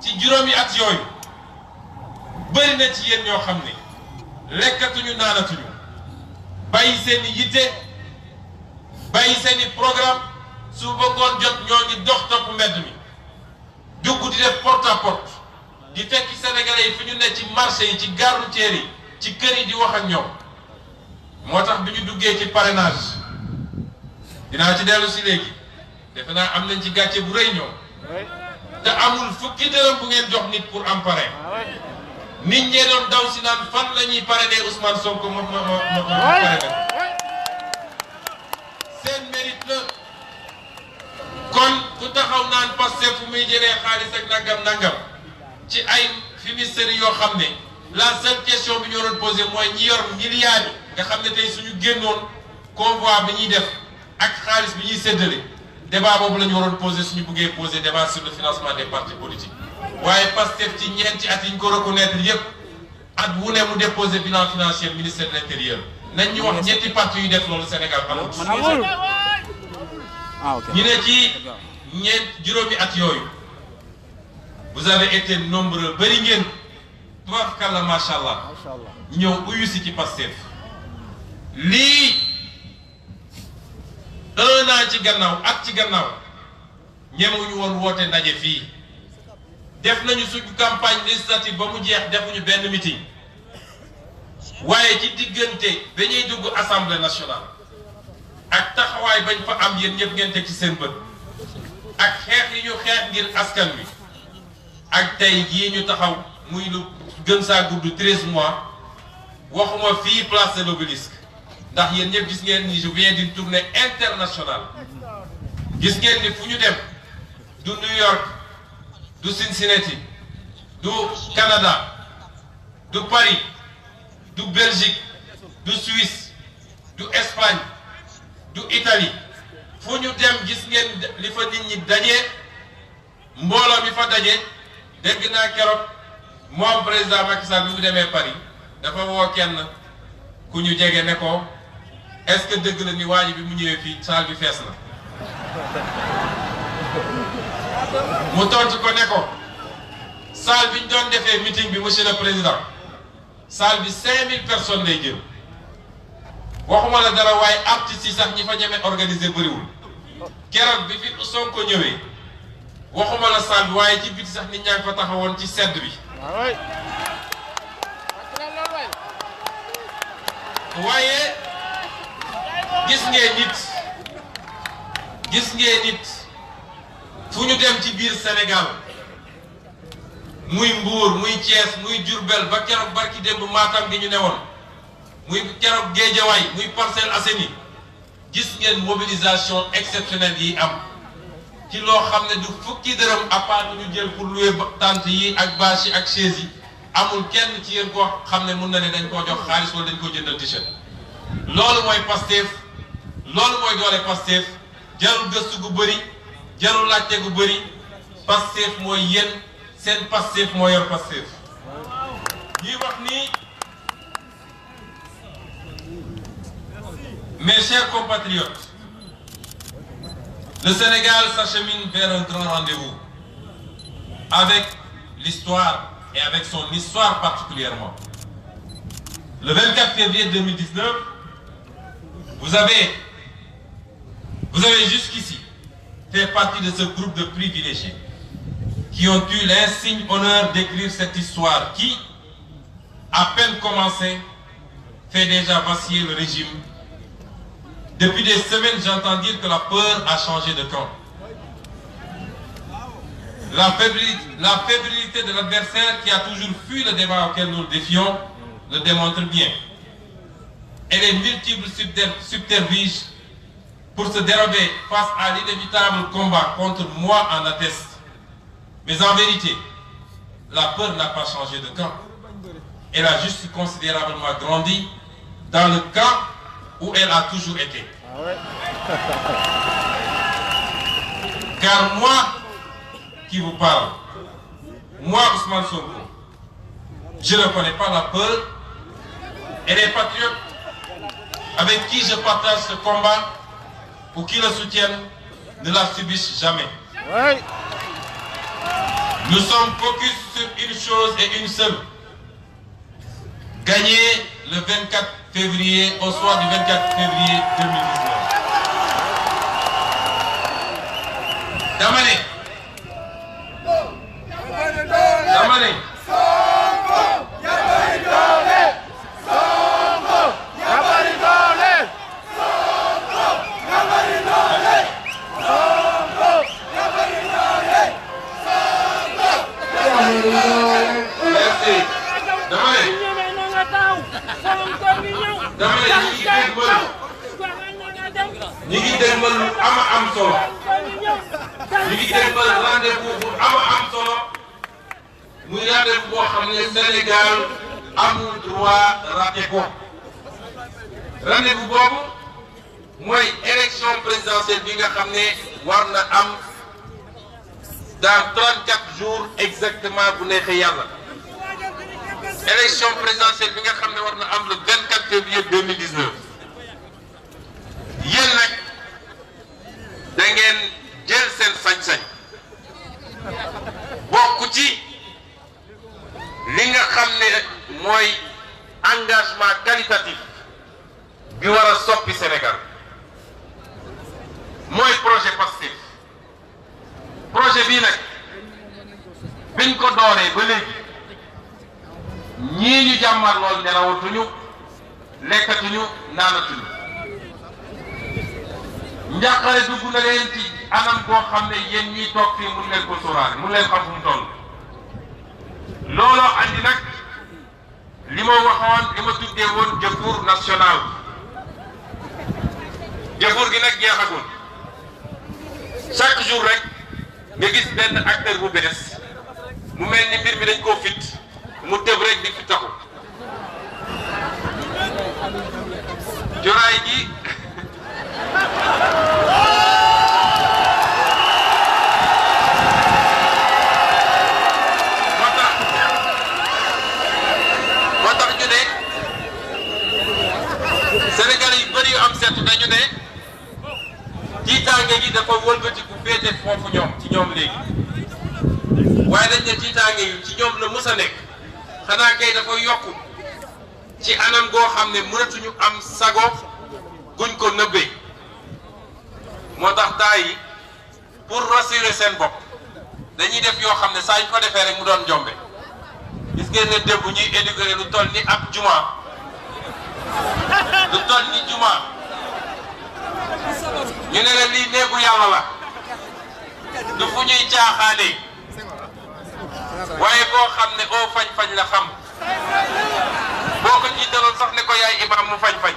ci juróomi at yooyu bëri na ci yéen ñoo xam ne lekkatuñu naanatuñu bàyyi seen i yitte bàyyi seen i programme su bëggoon jot ñoo ngi dox topp mbedd mi dugg di def porte à porte di fekki sénégalais yi fu ñu ne ci marché yi ci gare routière yi ci kër yi di wax ak ñoom moo tax bi ñu duggee ci parrainage dinaa ci dellu si léegi defe naa am nañ ci gàcce bu rëy ñoom te amul fukki dërëm bu ngeen jox nit pour am parrain nit ñee doon daw si naan fan la ñuy parrainer Ousmane Sonko ma parrainer seen mérite la kon ku taxaw naan Pastef fu muy jëlee xaalis ak nangam ci ay fumisteries yoo xam ne la seule question bi ñu waroon posé mooy ñi yor milliards yi nga xam ne tey suñu génnoon convoi bi ñuy def ak xaalis bi ñuy séddale débat boobu la ñu waroon posé suñu buggee posé débat sur le financement des partis politiques waaye Pastef ci ñeenti at yi ñu ko reconnaître yépp at wu ne mu déposé bilan financier ministère de l'intérieur nañ ñu wax ñetti parti yu def loolu Sénégal amul ñu ne ci juróomi at yooyu vous avez été nombreux bëri ngeen tubaarkalla macha allah ñëw uyu si ci Pastef lii 1 an ci gannaaw at ci gannaaw ñemewuñu woon woote ndaje fii def nañu suñu campagne législative ba mu jeex defuñu benn meeting waaye ci diggante dañuy dugg assemblée nationale ak taxawaay bañ fa am yéen ñëpp ngeen teg ci seen bët ak xeex yi ñu xeex ngir askan wi ak tey jii ñu taxaw muy lu gën saa gudd 13 mois waxuma fii place de l'Obélisque ndax yéen ñëpp gis ngeen ni je viens d'une tournée internationale gis ngeen ni fu ñu dem du New York du Cincinnati du Canada du Paris du Belgique du Suisse du Espagne du Italie fu ñu dem gis ngeen li fa nit ñi daje mbooloo mi fa daje dégg naa keroog moom président Macky Sall bi mu demee Paris dafa woo kenn ku ñu jege ne ko est-ce que dëgg la ni waa ji bi mu ñëwee fii salle bi fees na mu tontu ko ne ko salle bi ñu doon defee meeting bi monsieur le président salle bi 5000 personnes lay jël waxuma la dara waaye artistes yi sax ñi fa ñeme organiser bëriwul keroog bi fi Sonko ñëwee waxuma la salle bi waaye ci biti sax nit ñaa ngi fa taxawoon ci sedd bi waaye gis ngeen nit fu ñu dem ci biir Sénégal muy Mbour muy Thiès muy Diourbel ba keroog barki démb Matam gi ñu newoon muy keroog Guédiawaye muy Parcelles Assainies gis ngeen mobilisation exceptionnelle yi am ci loo xam ne du fukki dërëm à part ñu jël pour louer tente yi ak bâche yi ak chaise yi amul kenn ci yéen koo xam ne mun na ne dañ koo jox xaalis wala dañ koo jëndal t-shirt loolu mooy Pastef loolu mooy doole Pastef jarul gëstu gu bëri jarul laajte gu bëri Pastef mooy yéen seen Pastef moo yor Pastef ñuy wax ni mes chers compatriotes, le Sénégal s'achemine vers un grand rendez-vous avec l'histoire et avec son histoire particulièrement. Le 24 février 2019, vous avez jusqu'ici fait partie de ce groupe de privilégiés qui ont eu l'insigne honneur d'écrire cette histoire qui, à peine commencée, fait déjà vaciller le régime. Depuis des semaines, j'entends dire que la peur a changé de camp. La fébrilité de l'adversaire qui a toujours fui le débat auquel nous le défions le démontre bien. Et les multiples subterfuges pour se dérober face à l'inévitable combat contre moi en attestent. Mais en vérité, la peur n'a pas changé de camp. Elle a juste considérablement grandi dans le camp où elle a toujours été. Car moi qui vous parle, moi Ousmane Sonko, je ne connais pas la peur, et les patriotes avec qui je partage ce combat ou qui le soutiennent ne la subissent jamais. Nous sommes focus sur une chose et une seule: gagner le 24 février, au soir du 24 février 2019. Damane, ñu ngi dégmal lu am solo ñu ngi dégmal rendez-vous bu am solo muy rendez-vous boo xam ne Sénégal amul droit raté ko rendez-vous boobu mooy élection présidentielle bi nga xam ne war na am dans 34 jours exactement bu neexee yàlla élection présidentielle bi nga xam ne war na am le 24 février 2019 yéen nag da ngeen jël seen sañ-sañ bokk ci li nga xam ne mooy engagement qualitatif bi war a soppi Sénégal mooy projet Pastef projet bii nag biñ ko dooree ba léegi ñii ñu jàmmar lool nelawatuñu lekkatuñu naanatuñu njàqare dugg na leen ci anam boo xam ne yéen ñiy toog fii mun leen ko sóoraale mun leen xam fu mu toll looloo andi nag li ma waxoon li ma tuddee woon jëfur national jëfur gi nag jeexagul chaque jour rek nga gis benn acteur bu bees mu mel ni mbir mi dañ koo fit mu tëb rek di fi taxu joraay ji moo tax ñu ne Sénégal yu bëri yu am seetu dañu ne tiitaange gi dafa wëlbati ku féete foofu ñoom ci ñoom léegi waaye dañ ne tiitaange yu ci ñoom la mës a nekk xanaa kay dafa yokku ci anam goo xam ne mënatuñu am sago guñ ko nëbbee moo tax taa yi pour rassurer seen bopp dañuy def yoo xam ne saa ñu ko defee rek mu doon jombe gis ngeen ne démb ñuy éduquer lu toll ni ab juma lu toll ni juma ñu ne la lii néegu yàlla la du fu ñuy caaxaanee waaye koo xam ne oo fañ-fañ la xam boo ko jiitaloon sax ne ko yaay imam mu fañ-fañ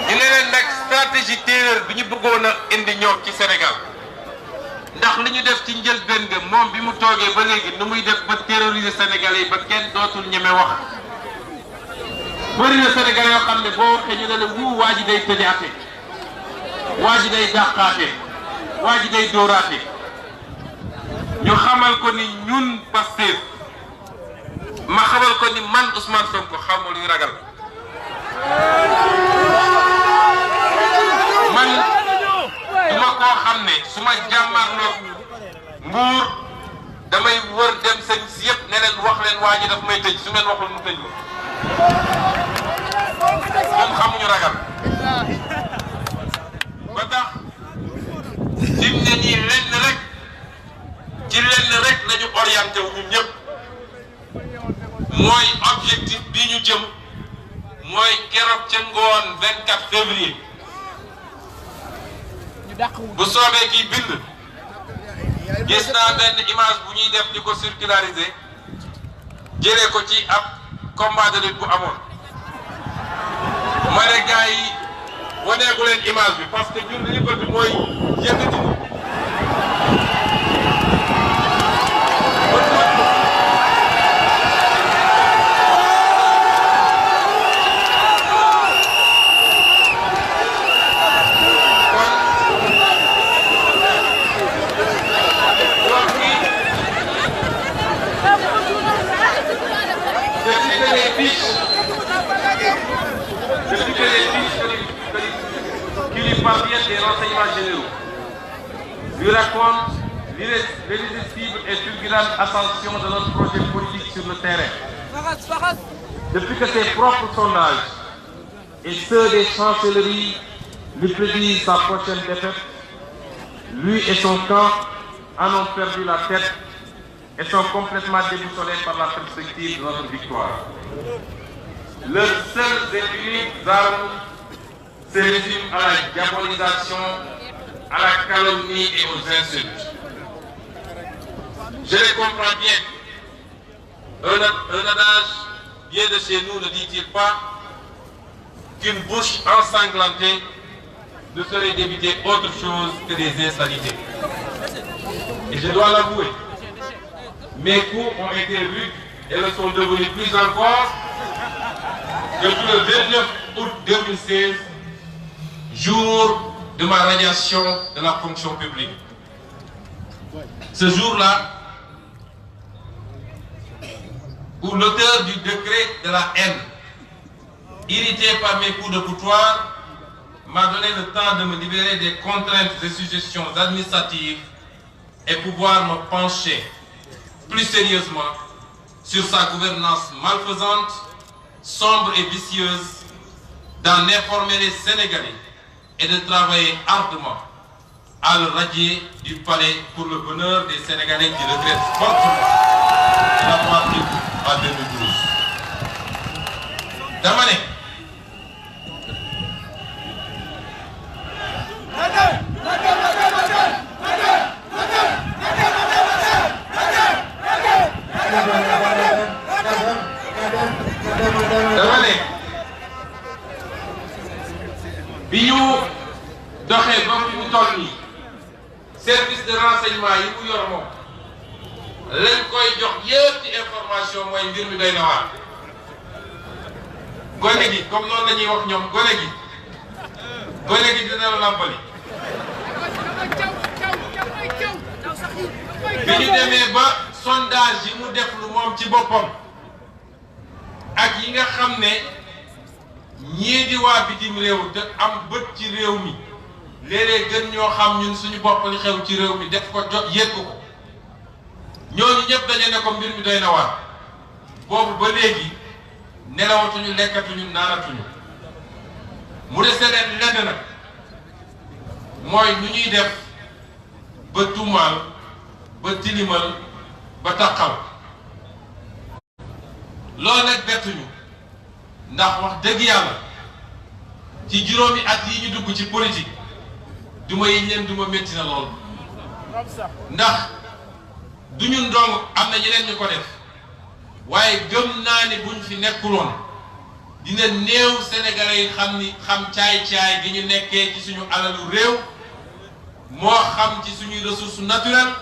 ñu ne leen nag stratégie terreur bi ñu bëggoon a indi ñoom ci Sénégal ndax li ñu def ci njëlbéen ga moom bi mu toogee ba léegi nu muy def ba terroriser Sénégalais yi ba kenn dootul ñeme wax bëri na Sénégalais yoo xam ne boo waxee ñu ne la wuu waa ji day tëjaate waa ji day dàqaate waa ji day dóoraate ñu xamal ko ni ñun Pastef ma xamal ko ni man Ousmane Sonko xaw ma luy ragal man duma koo xam ne su ma jàmmarloo nguur damay wër dem sëñ si yëpp ne leen wax leen waa ji daf may tëj su ngeen waxul mu tëj ma moom xamuñu ragal ba tax lim ne nii lenn rek ci lenn rek lañu orienté wu ñun ñëpp mooy objectif bi ñu jëm mooy keroog ca ngoon 24 février bu soobee kii bind gis naa benn image bu ñuy def di ko circulariser jëlee ko ci ab combat de lutte bu amoon ma ne gars yi waneegu leen image bi parce que ñun li ñu bëgg mooy yëkkati parviennent des renseignements généraux lui raconte l'irrésistible et fulgurante ascension de notre projet politique sur le terrain. Depuis que ses propres sondages et ceux des chancelleries lui prédisent sa prochaine défaite, lui et son camp en ont perdu la tête et sont complètement déboussolés par la perspective de notre victoire. Leurs seules et uniques armes se résument à la diabolisation, à la calomnie et aux insultes. Je les comprends bien. Un adage bien de chez nous ne dit-il pas qu'une bouche ensanglantée ne saurait d'éviter autre chose que des insanités. Et je dois l'avouer, mes coups ont été rudes et le sont devenus plus encore que tout le 29 août 2016, jour de ma radiation de la fonction publique. Ce jour-là, où l'auteur du décret de la haine, irrité par mes coups de boutoir, m'a donné le temps de me libérer des contraintes et suggestions administratives et pouvoir me pencher plus sérieusement sur sa gouvernance malfaisante, sombre et vicieuse, d'en informer les Sénégalais et de travailler ardemment à le radier du palais pour le bonheur des Sénégalais qui regrettent fortement de l'avoir pris en 2012. dama ne bi ñu doxee ba fi mu toll nii service de renseignement yi mu yor moom lañ koy jox yëpp ci information mooy mbir mi doy na waar. gone gi comme noonu la ñuy wax ñoom gone gi dina la làmpali. bi ñu demee ba sondage yi mu def lu moom ci boppam ak yi nga xam ne ñii di waa bitim réew te am bët ci réew mi léeg-léeg gën ñoo xam ñun suñu bopp li xew ci réew mi def ko jot yëg ko ñooñu ñëpp dañu ne ko mbir mi doy na waar boobu ba léegi nelawatuñu lekkatuñu naanatuñu mu dese leen lenn nag mooy nu ñuy def ba tuumaal ba tilimal ba taqal loolu nag bettuñu ndax wax dëgg yàlla ci juróomi at yi ñu dugg ci politique duma yi leen duma métti na lool ndax du ñun dong am na ñeneen ñu ko def waaye gëm naa ni buñ fi nekkuloon dina néew Sénégalais yi xam caay-caay gi ñu nekkee ci suñu alalu réew moo xam ci suñuy ressources naturelles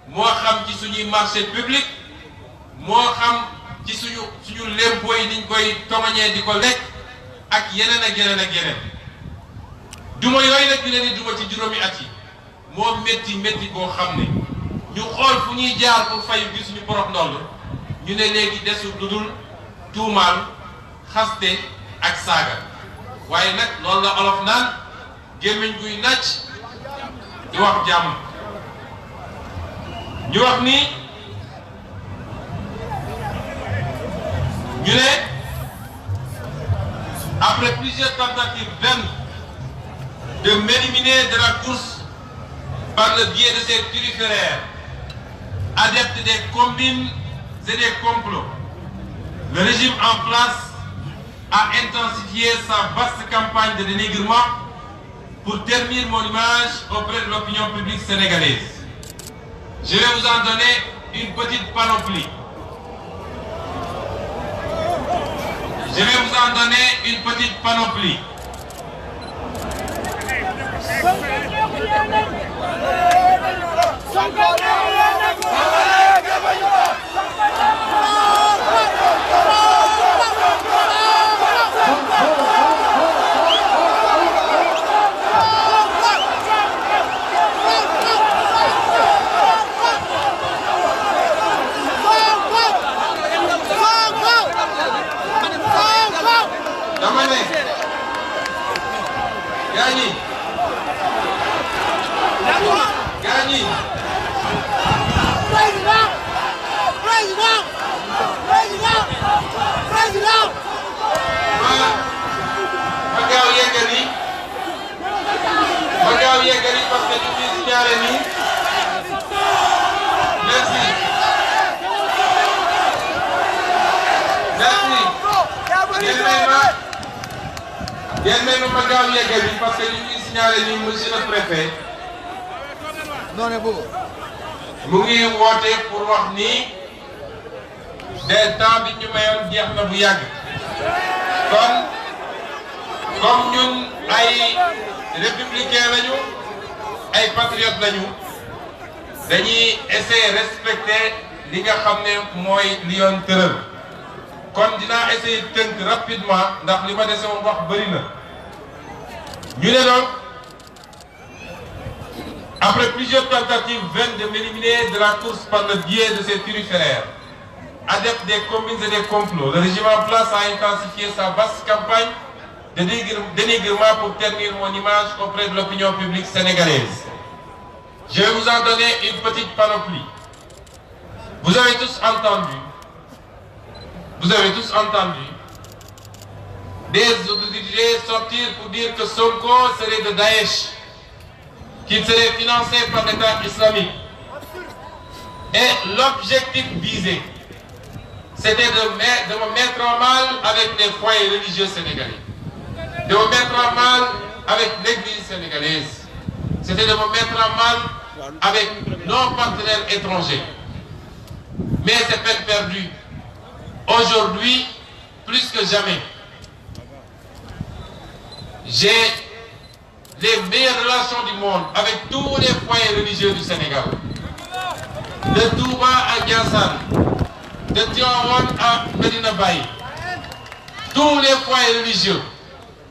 moo xam ci suñuy marché public moo xam ci suñu lempo yi niñ koy tomañee di ko lekk ak yeneen ak yeneen ak yeneen duma yooyu nag ñu leen di duma ci juróomi at yi moo métti boo xam ne ñu xool fu ñuy jaar pour fayu gi suñu borom ndoll ñu ne léegi desul lu dul tuumaal xaste ak saaga waaye nag loolu la olof naan gémmiñ guy nàcc di wax jàmm ñu wax ni ñu ne après plusieurs tentatives vaines de m'éliminer de la course par le biais de ces turiféraires adeptes des combines et des complots, le régime en place a intensifié sa vaste campagne de dénigrement pour ternir mon image auprès de l'opinion publique sénégalaise. Je vais vous en donner une petite panoplie. mu ngi woote pour wax ni des temps bi ñu mayoon jeex na bu yàgg kon comme ñun ay républicain lañu ay patriotes lañu dañuy essayer respecter li nga xam ne mooy li yoon tëral kon dinaa essayer tënk rapidement ndax li ma dese woon wax bëri na ñu ne donc après plusieurs tentatives vaines de m'éliminer de la course par le biais de ses turiféraires, adepte des combines et des complots, le régime en place a intensifié sa vaste campagne de dénigrement pour ternir mon image auprès de l'opinion publique sénégalaise. Je vais vous en donner une petite panoplie. Vous avez tous entendu des autorités sortir pour dire que Sonko serait de Daesh, qu'il serait financé par l'État islamique. Et l'objectif visé, c'était de me mettre en mal avec les foyers religieux sénégalais, de me mettre en mal avec l'église sénégalaise, c'était de me mettre en mal avec nos partenaires étrangers. Mais c'est peine perdue. Aujourd'hui, plus que jamais, j'ai les meilleures relations du monde avec tous les foyers religieux du Sénégal. De Touba à Diassane, de Tivaouane à Medina Baye. Tous les foyers religieux,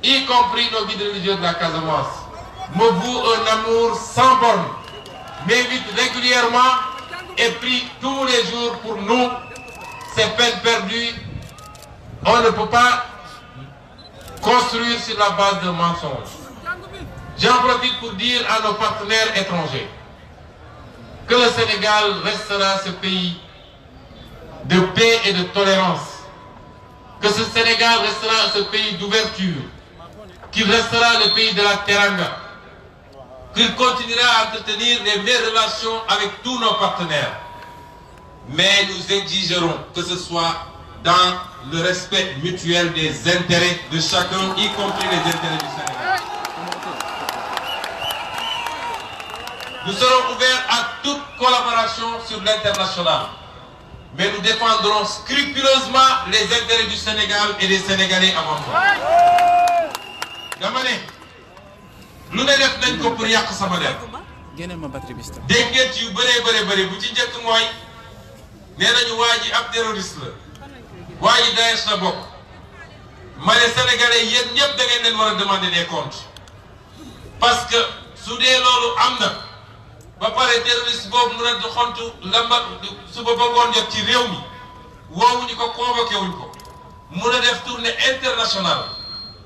y compris nos guides religieux de la Casamance, me vouent un amour sans borne, m'invitent régulièrement et prient tous les jours pour nous. C'est peine perdue. On ne peut pas construire sur la base de mensonges. J'en profite pour dire à nos partenaires étrangers que le Sénégal restera ce pays de paix et de tolérance, que ce Sénégal restera ce pays d'ouverture, qu'il restera le pays de la Teranga, qu'il continuera à entretenir les meilleures relations avec tous nos partenaires. Mais nous exigerons que ce soit dans le respect mutuel des intérêts de chacun, y compris les intérêts du Sénégal. Nous serons ouverts à toute collaboration sur l'international, mais nous défendrons scrupuleusement les intérêts du Sénégal et des Sénégalais avant tout. dama ne lu ne def nañ ko pour yàq sama der. dégg ngeen yu bëree bu ci njëkk mooy nee nañu waa ji ab terroriste la waa ji Daesh la bokk. ma ne Sénégalais yéen ñëpp da ngeen leen war a demander des comptes parce que su dee loolu am na. ba pare terroriste boobu mën a xontu lamba suba ba ngoon jot ci réew mi woowuñu ko convoqué wuñ ko mun a def tournée internationale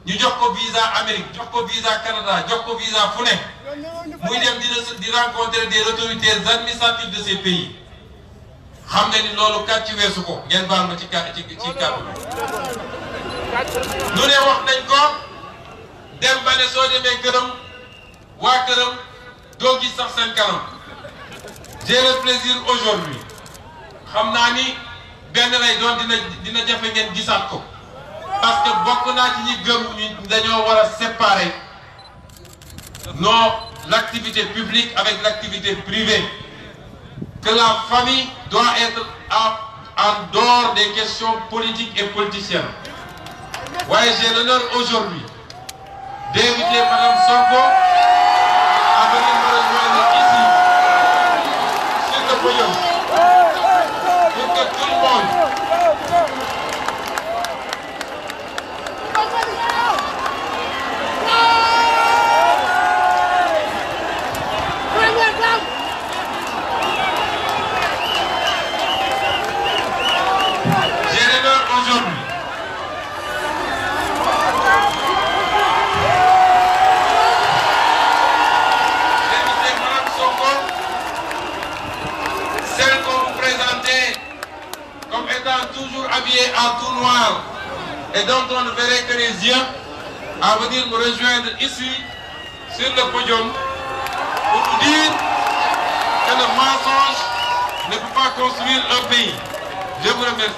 ñu jox ko visa Amérique jox ko visa Canada jox ko visa fu ne muy dem di rencontrer des autorités administratives de ces pays xam ne ni loolu kat ci weesu ko ngeen baal ma ci kàddu lu ne wax nañ ko dem ba ne soo demee këram waa këram doo gis sax seen kanam. J'ai le plaisir aujourd'hui xam naa ni benn lay doon dina jafe ngeen gisaat ko parce que bokk naa ci ñi gëm ñu dañoo war a séparer l'activité publique avec l'activité privée, que la famille doit être en dehors des questions politiques et politiciennes. Ouais, j'ai l'honneur aujourd'hui d'inviter Madame Sonko à venir me rejoindre ici, sur le podium, pour que tout le monde toujours habillé en tout noir et dont on ne verrait que les yeux, à venir me rejoindre ici sur le podium pour vous dire que le mensonge ne peut pas construire un pays. Je vous remercie.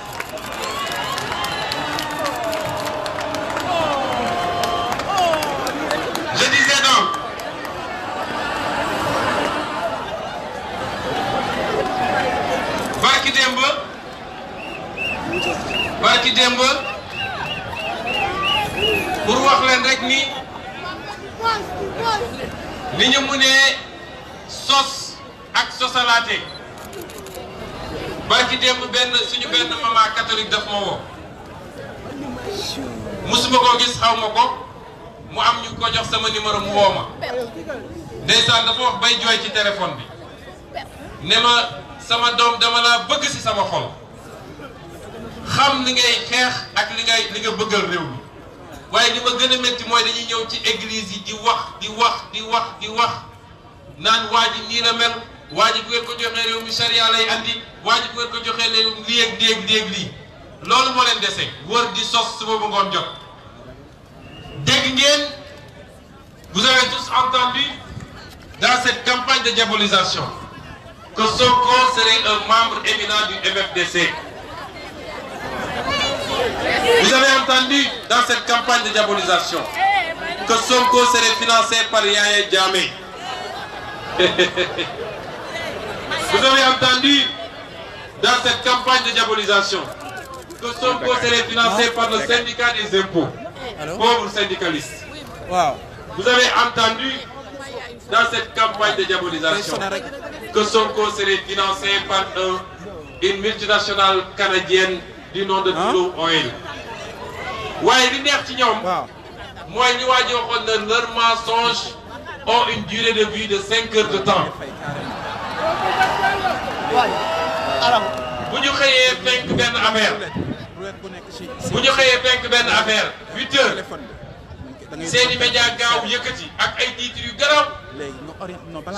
Je disais donc, démb pour wax leen rek ni ñu mënee sos ak sosalaate barki démb suñu benn maman catholique daf ma woo musuma koo gis xaw ma ko mu am ñu ko jox sama numéro mu woo ma ndeysaan dafa wax bay jooy ci téléphone bi ne ma sama doom dama laa bëgg ci sama xol xam li ngay xeex ak li nga bëggal réew mi waaye li ma gën a métti mooy dañuy ñëw ci église yi di wax naan waa ji nii la mel waa ji bu ngeen ko joxee réew mi charia lay andi waa ji bu ngeen ko joxee réew mi lii ak déeg lii loolu moo leen dese wër di sos suba ba ngoon jot dégg ngeen vous avez tous entendu dans cette campagne de diabolisation que Sonko serait un membre éminent du MFDC. Vous avez entendu dans cette campagne de diabolisation que Sonko serait financé par Yaya Jammeh. Vous avez entendu dans cette campagne de diabolisation que Sonko serait financé par le syndicat des impôts. Pauvres syndicalistes. Vous avez entendu dans cette campagne de diabolisation que Sonko serait financé par une multinationale canadienne du nom de Tullow Oil. waaye li neex ci ñoom mooy ñu waa ji waxoon na leurs mensonges ont une durée de vie de 5 heures de temps. bu ñu xëyee fekk benn affaire 8 heures seeni média gaaw yëkkati ak ay titres yu garaw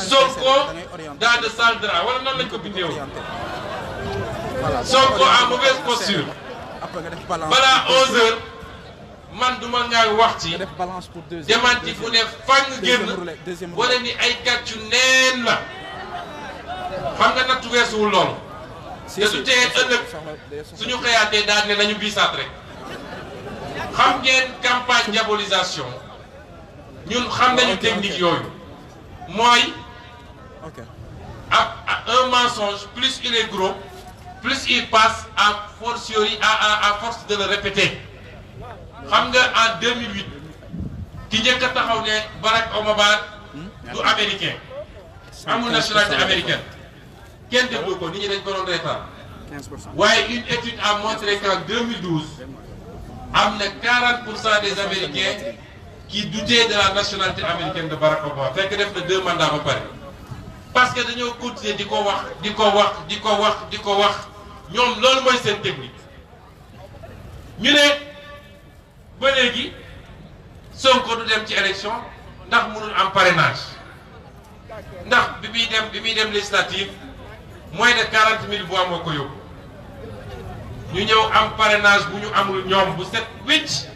Sonko dans de sales draps wala nan lañ ko bindee woon Sonko en mauvaise posture balaa 11 heures man duma ngaa wax ci démenti fu ne fang génn wala ni ay kàccu neen la xam nga nattu weesuwul loolu te su tee ëllëg suñu xëyaatee daal ne nañu biisaat rek xam ngeen campagne diabolisation ñun xam nañu technique yooyu mooy un mensonge plus il est gros plus il passe à fortiori à force de le répéter. xam nga en 2008 ki njëkk a taxaw ne Barack Obama du américain amul nationalité américaine kenn déglu ko nit ñi dañ ko doon reetaan waaye une étude a montré qu'en 2012 am na 40% des américains qui doutaient de la nationalité américaine de Barack Obama fekk def na 2 mandats ba pare parce que dañoo continuer di ko wax ñoom loolu mooy seen technique ñu ne ba léegi Sonko du dem ci élection ndax mënul am parrainage ndax bi muy dem législative moins de 40 000 voix moo ko yóbbu ñu ñëw am parrainage bu ñu amul ñoom bu set wicc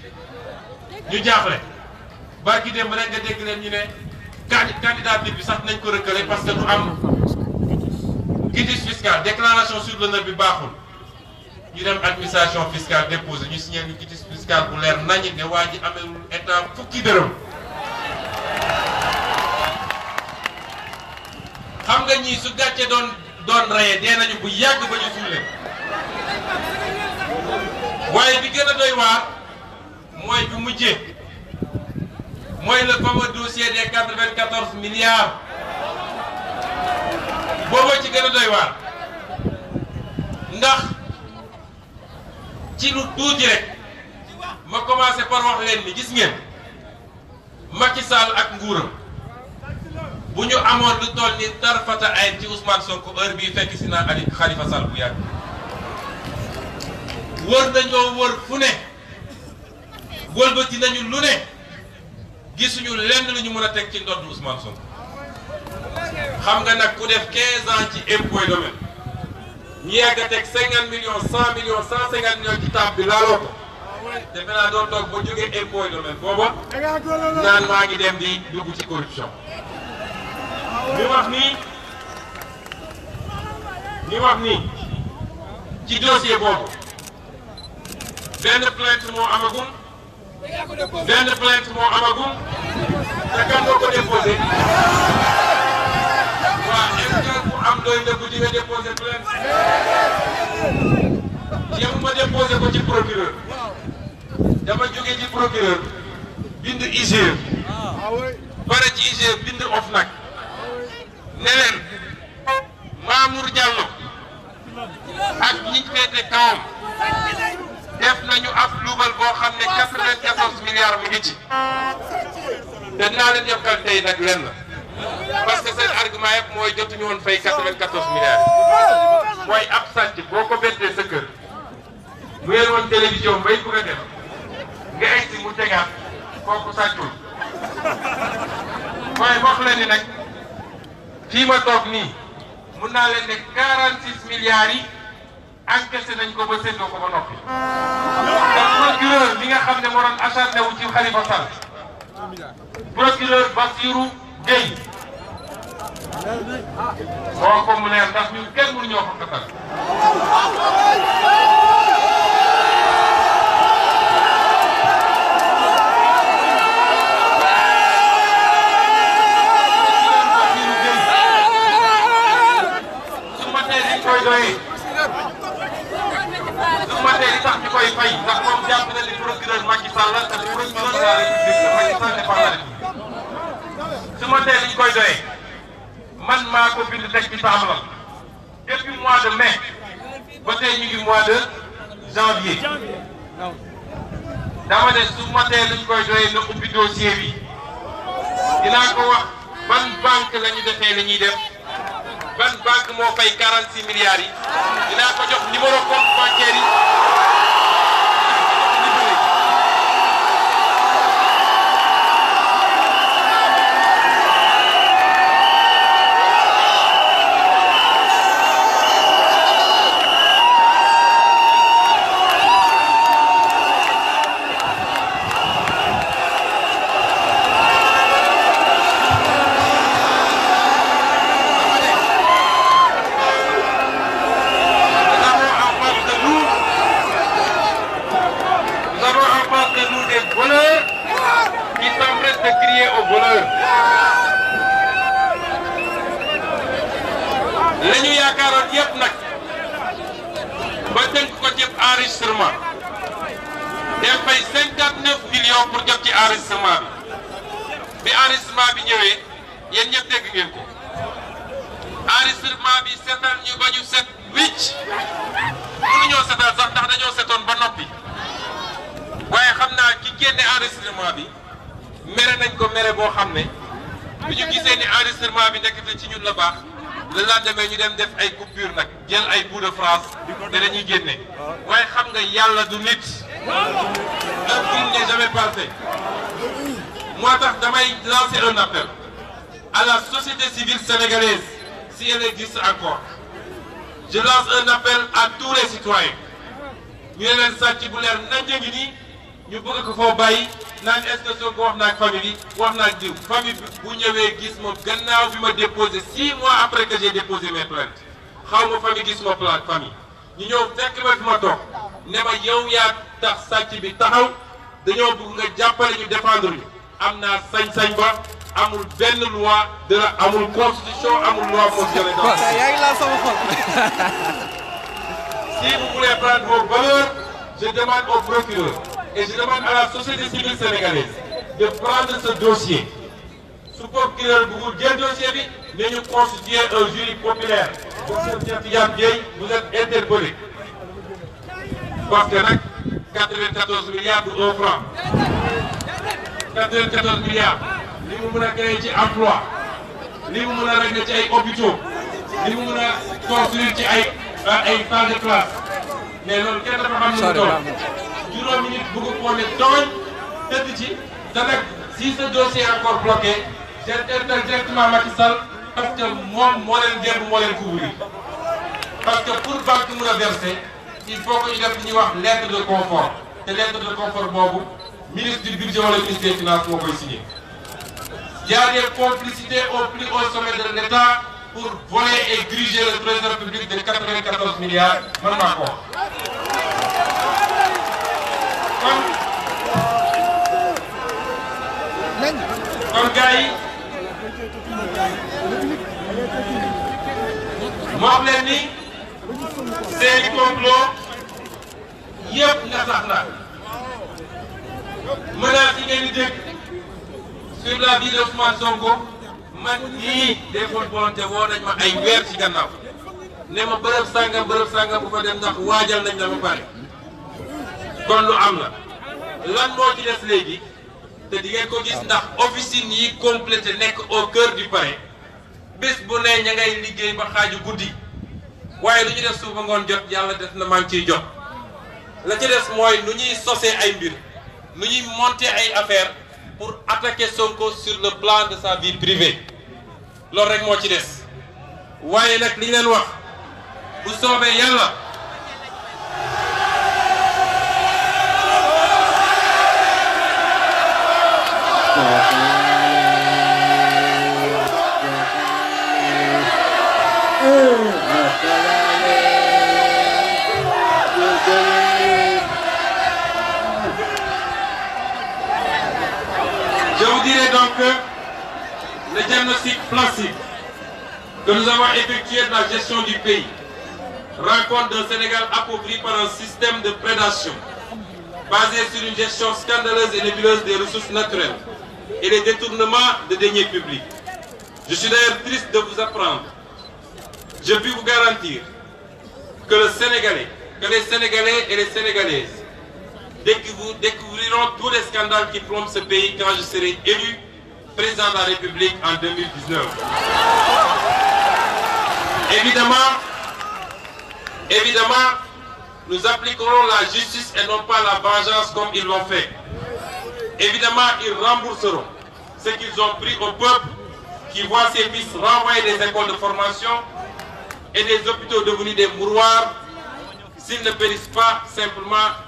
ñu jaaxle barki dem rek nga dégg leen ñu ne candidature bi sax nañ ko reculer parce que du am quitus fiscal déclaration sur l'honneur bi baaxul ñu dem administration fiscale déposé ñu signé ñu quitus fiscal bu leer nañu ne waa ji amewul état fukki dërëm xam nga ñii su gàcce doon rayé dee nañu bu yàgg ba ñu suul leen waaye bi gën a doy waar mooy bi mujjee mooy le fameux dossier des 94 milliards booboo ci gën a doy waar ndax ci lu tuuti rek ma commencé par wax leen ni gis ngeen Macky Sall ak nguuram bu ñu amoon lu toll ni tarfata ay ci Ousmane Sonko heure bii fekk si naa Ali Khalifa Sall bu yàgg wër nañoo wër fu ne wëlbati nañu lu ne gisuñu lenn lu ñu mën a teg ci ndodd Ousmane Sonko xam nga nag ku def 15 ans ci impôt et domaine ñu yàgg a teg 50 millions 100 millions 150 millions ci table bi laaloo ko defe naa doon toog ba jógee impôt et domaine booba naan maa ngi dem di dugg ci corruption. li wax nii ci dossier boobu benn plainte moo amagum te kan moo ko déposé waa est-ce que ku am doy dëgg di nga déposé plainte jéemuma déposé ko ci procureur dama jóge ci procureur bind IGE pare ci IGE bind OFNAC ne leen Mamour Diallo ak ñi féete kawam def nañu ab luubal boo xam ne 94 milliards mi ngi ci te dinaa leen yokkal tey nag lenn parce que seen argument yëpp mooy jotuñu woon fay 94 milliards mooy ab sàcc boo ko bettee sa kër mu yéen woon télévision bay bëgg a def nga egsi mu tegaat kooku sàccul waaye wax leen ni nag fii ma toog nii mun naa leen ne 46 milliards yi encaissé nañ ko ba séddoo ko ba noppi. te procureur bi nga xam ne moo doon acharné wu ci Khalifa Sall procureur Bassirou Gueye moo ko mu leer ndax ñun kenn mënu ñoo ko xatal. koy doyee su ma tee li tax ñu koy fay ndax moom jàpp na ni procureur Macky Sall la te procureur de la République la Macky Sall n'est pas la République su ma tee li ñu koy doyee man maa ko bind teg ci taabalam depuis mois de mai ba tey ñu ngi mois de janvier dama ne su ma tee li ñu koy doyee na ubbi dossier bi dinaa ko wax ban banque la ñu defee li ñuy def. ban banque moo fay 46 milliards yi dinaa ko jox numéro compte bancaire yi. la ñu yaakaaroon yëpp nag ba tënk ko ci enregistrement dem fay 59 millions pour jot ci enregistrement bi enregistrement bi ñëwee yéen ñëpp dégg ngeen ko enregistrement bi setal ñu ba ñu set wicc mënuñoo setal sax ndax dañoo setoon ba noppi waaye xam naa ki génne enregistrement bi mere nañ ko mere boo xam ne bi ñu gisee ni enregistrement bi nekk ci ñun la baax le lendemain ñu dem def ay coupure nag jël ay bout de France te dañuy génne waaye xam nga yàlla du nit un crime n'est jamais parfait moo tax damay lancer un appel à la société civile sénégalaise si elle existe encore je lance un appel à tous les citoyens ñu ne leen sàcc bu leer nañ ngi nii ñu bëgg ko foo bàyyi naan est-ce que soo ko wax naa ak famille bi wax naa ak diw famille bi bu ñëwee gis ma gannaaw bi ma déposé 6 mois après que j'ai déposé mes plaintes xaw ma famille gis ma plainte famille ñu ñëw fekk ma fi ma toog ne ma yow yaa tax sàcc bi taxaw dañoo bëgg nga jàppale ñu défendre ñu am naa sañ-sañ ba amul benn loi de la amul constitution amul loi constitutionnelle. Si vous voulez prendre vos valeurs, je demande au procureur et je demande à la société civile sénégalaise de prendre ce dossier. Sous procureur vous le dossier, mais nous constituer un jury populaire. Vous êtes interpellé. Parce que 94 milliards pour 1 franc. 94 milliards. Nous pouvons créer des emplois. Nous pouvons régler des hôpitaux. Nous pouvons construire des salles de classe. Mais loolu kenn dafa xam ne doon juróomi nit bëgg koo ne tooñ tëdd ci te nag si ce dossier est encore bloqué j'interpelle directement Macky Sall parce que moom moo leen démb moo leen couvrir parce que pour banque mun a verser il faut que ñu def li ñuy wax lettre de confort te lettre de confort boobu ministre du budget wala ministre des finances moo koy signé. Il y a des complicités au plus haut sommet de l'État pour voler et gruger le trésor public de 94 milliards man maa ko kon gars yi ma wax leen ni seeni complot yëpp nga sax na menaces yi ngeen di dégg sur la vie de Ousmane Sonko man nii des bonnes volontés woo nañ ma ay weer ci gannaaw ne ma bërëb sàngam bu fa dem ndax waajal nañ la ba pare kon lu am la lan moo ci des léegi te di ngeen ko gis ndax officine yi complété nekk au cœur du palais bés bu ne ña ngay liggéey ba xaaju guddi waaye lu ñu def suuba ngoon jot yàlla def na maa ngi ciy jot la ci des mooy nu ñuy sosee ay mbir nu ñuy monter ay affaires pour attaquer Sonko sur le plan de sa vie privée loolu rek moo ci des waaye nag li ñu leen wax bu soobee yàlla je vous dirai donc que le diagnostic placide que nous avons effectué de la gestion du pays rend compte d'un Sénégal appauvri par un système de prédation basé sur une gestion scandaleuse et nébuleuse des ressources naturelles et les détournements de deniers publics. Je suis d'ailleurs triste de vous apprendre, je puis vous garantir que les Sénégalais et les Sénégalaises découvriront tous les scandales qui plombent ce pays quand je serai élu président de la République en 2019. Évidemment, nous appliquerons la justice et non pas la vengeance comme ils l'ont fait. Évidemment, ils rembourseront ce qu'ils ont pris au peuple qui voit ses fils renvoyer des écoles de formation et des hôpitaux devenus des mouroirs s'ils ne périssent pas simplement dans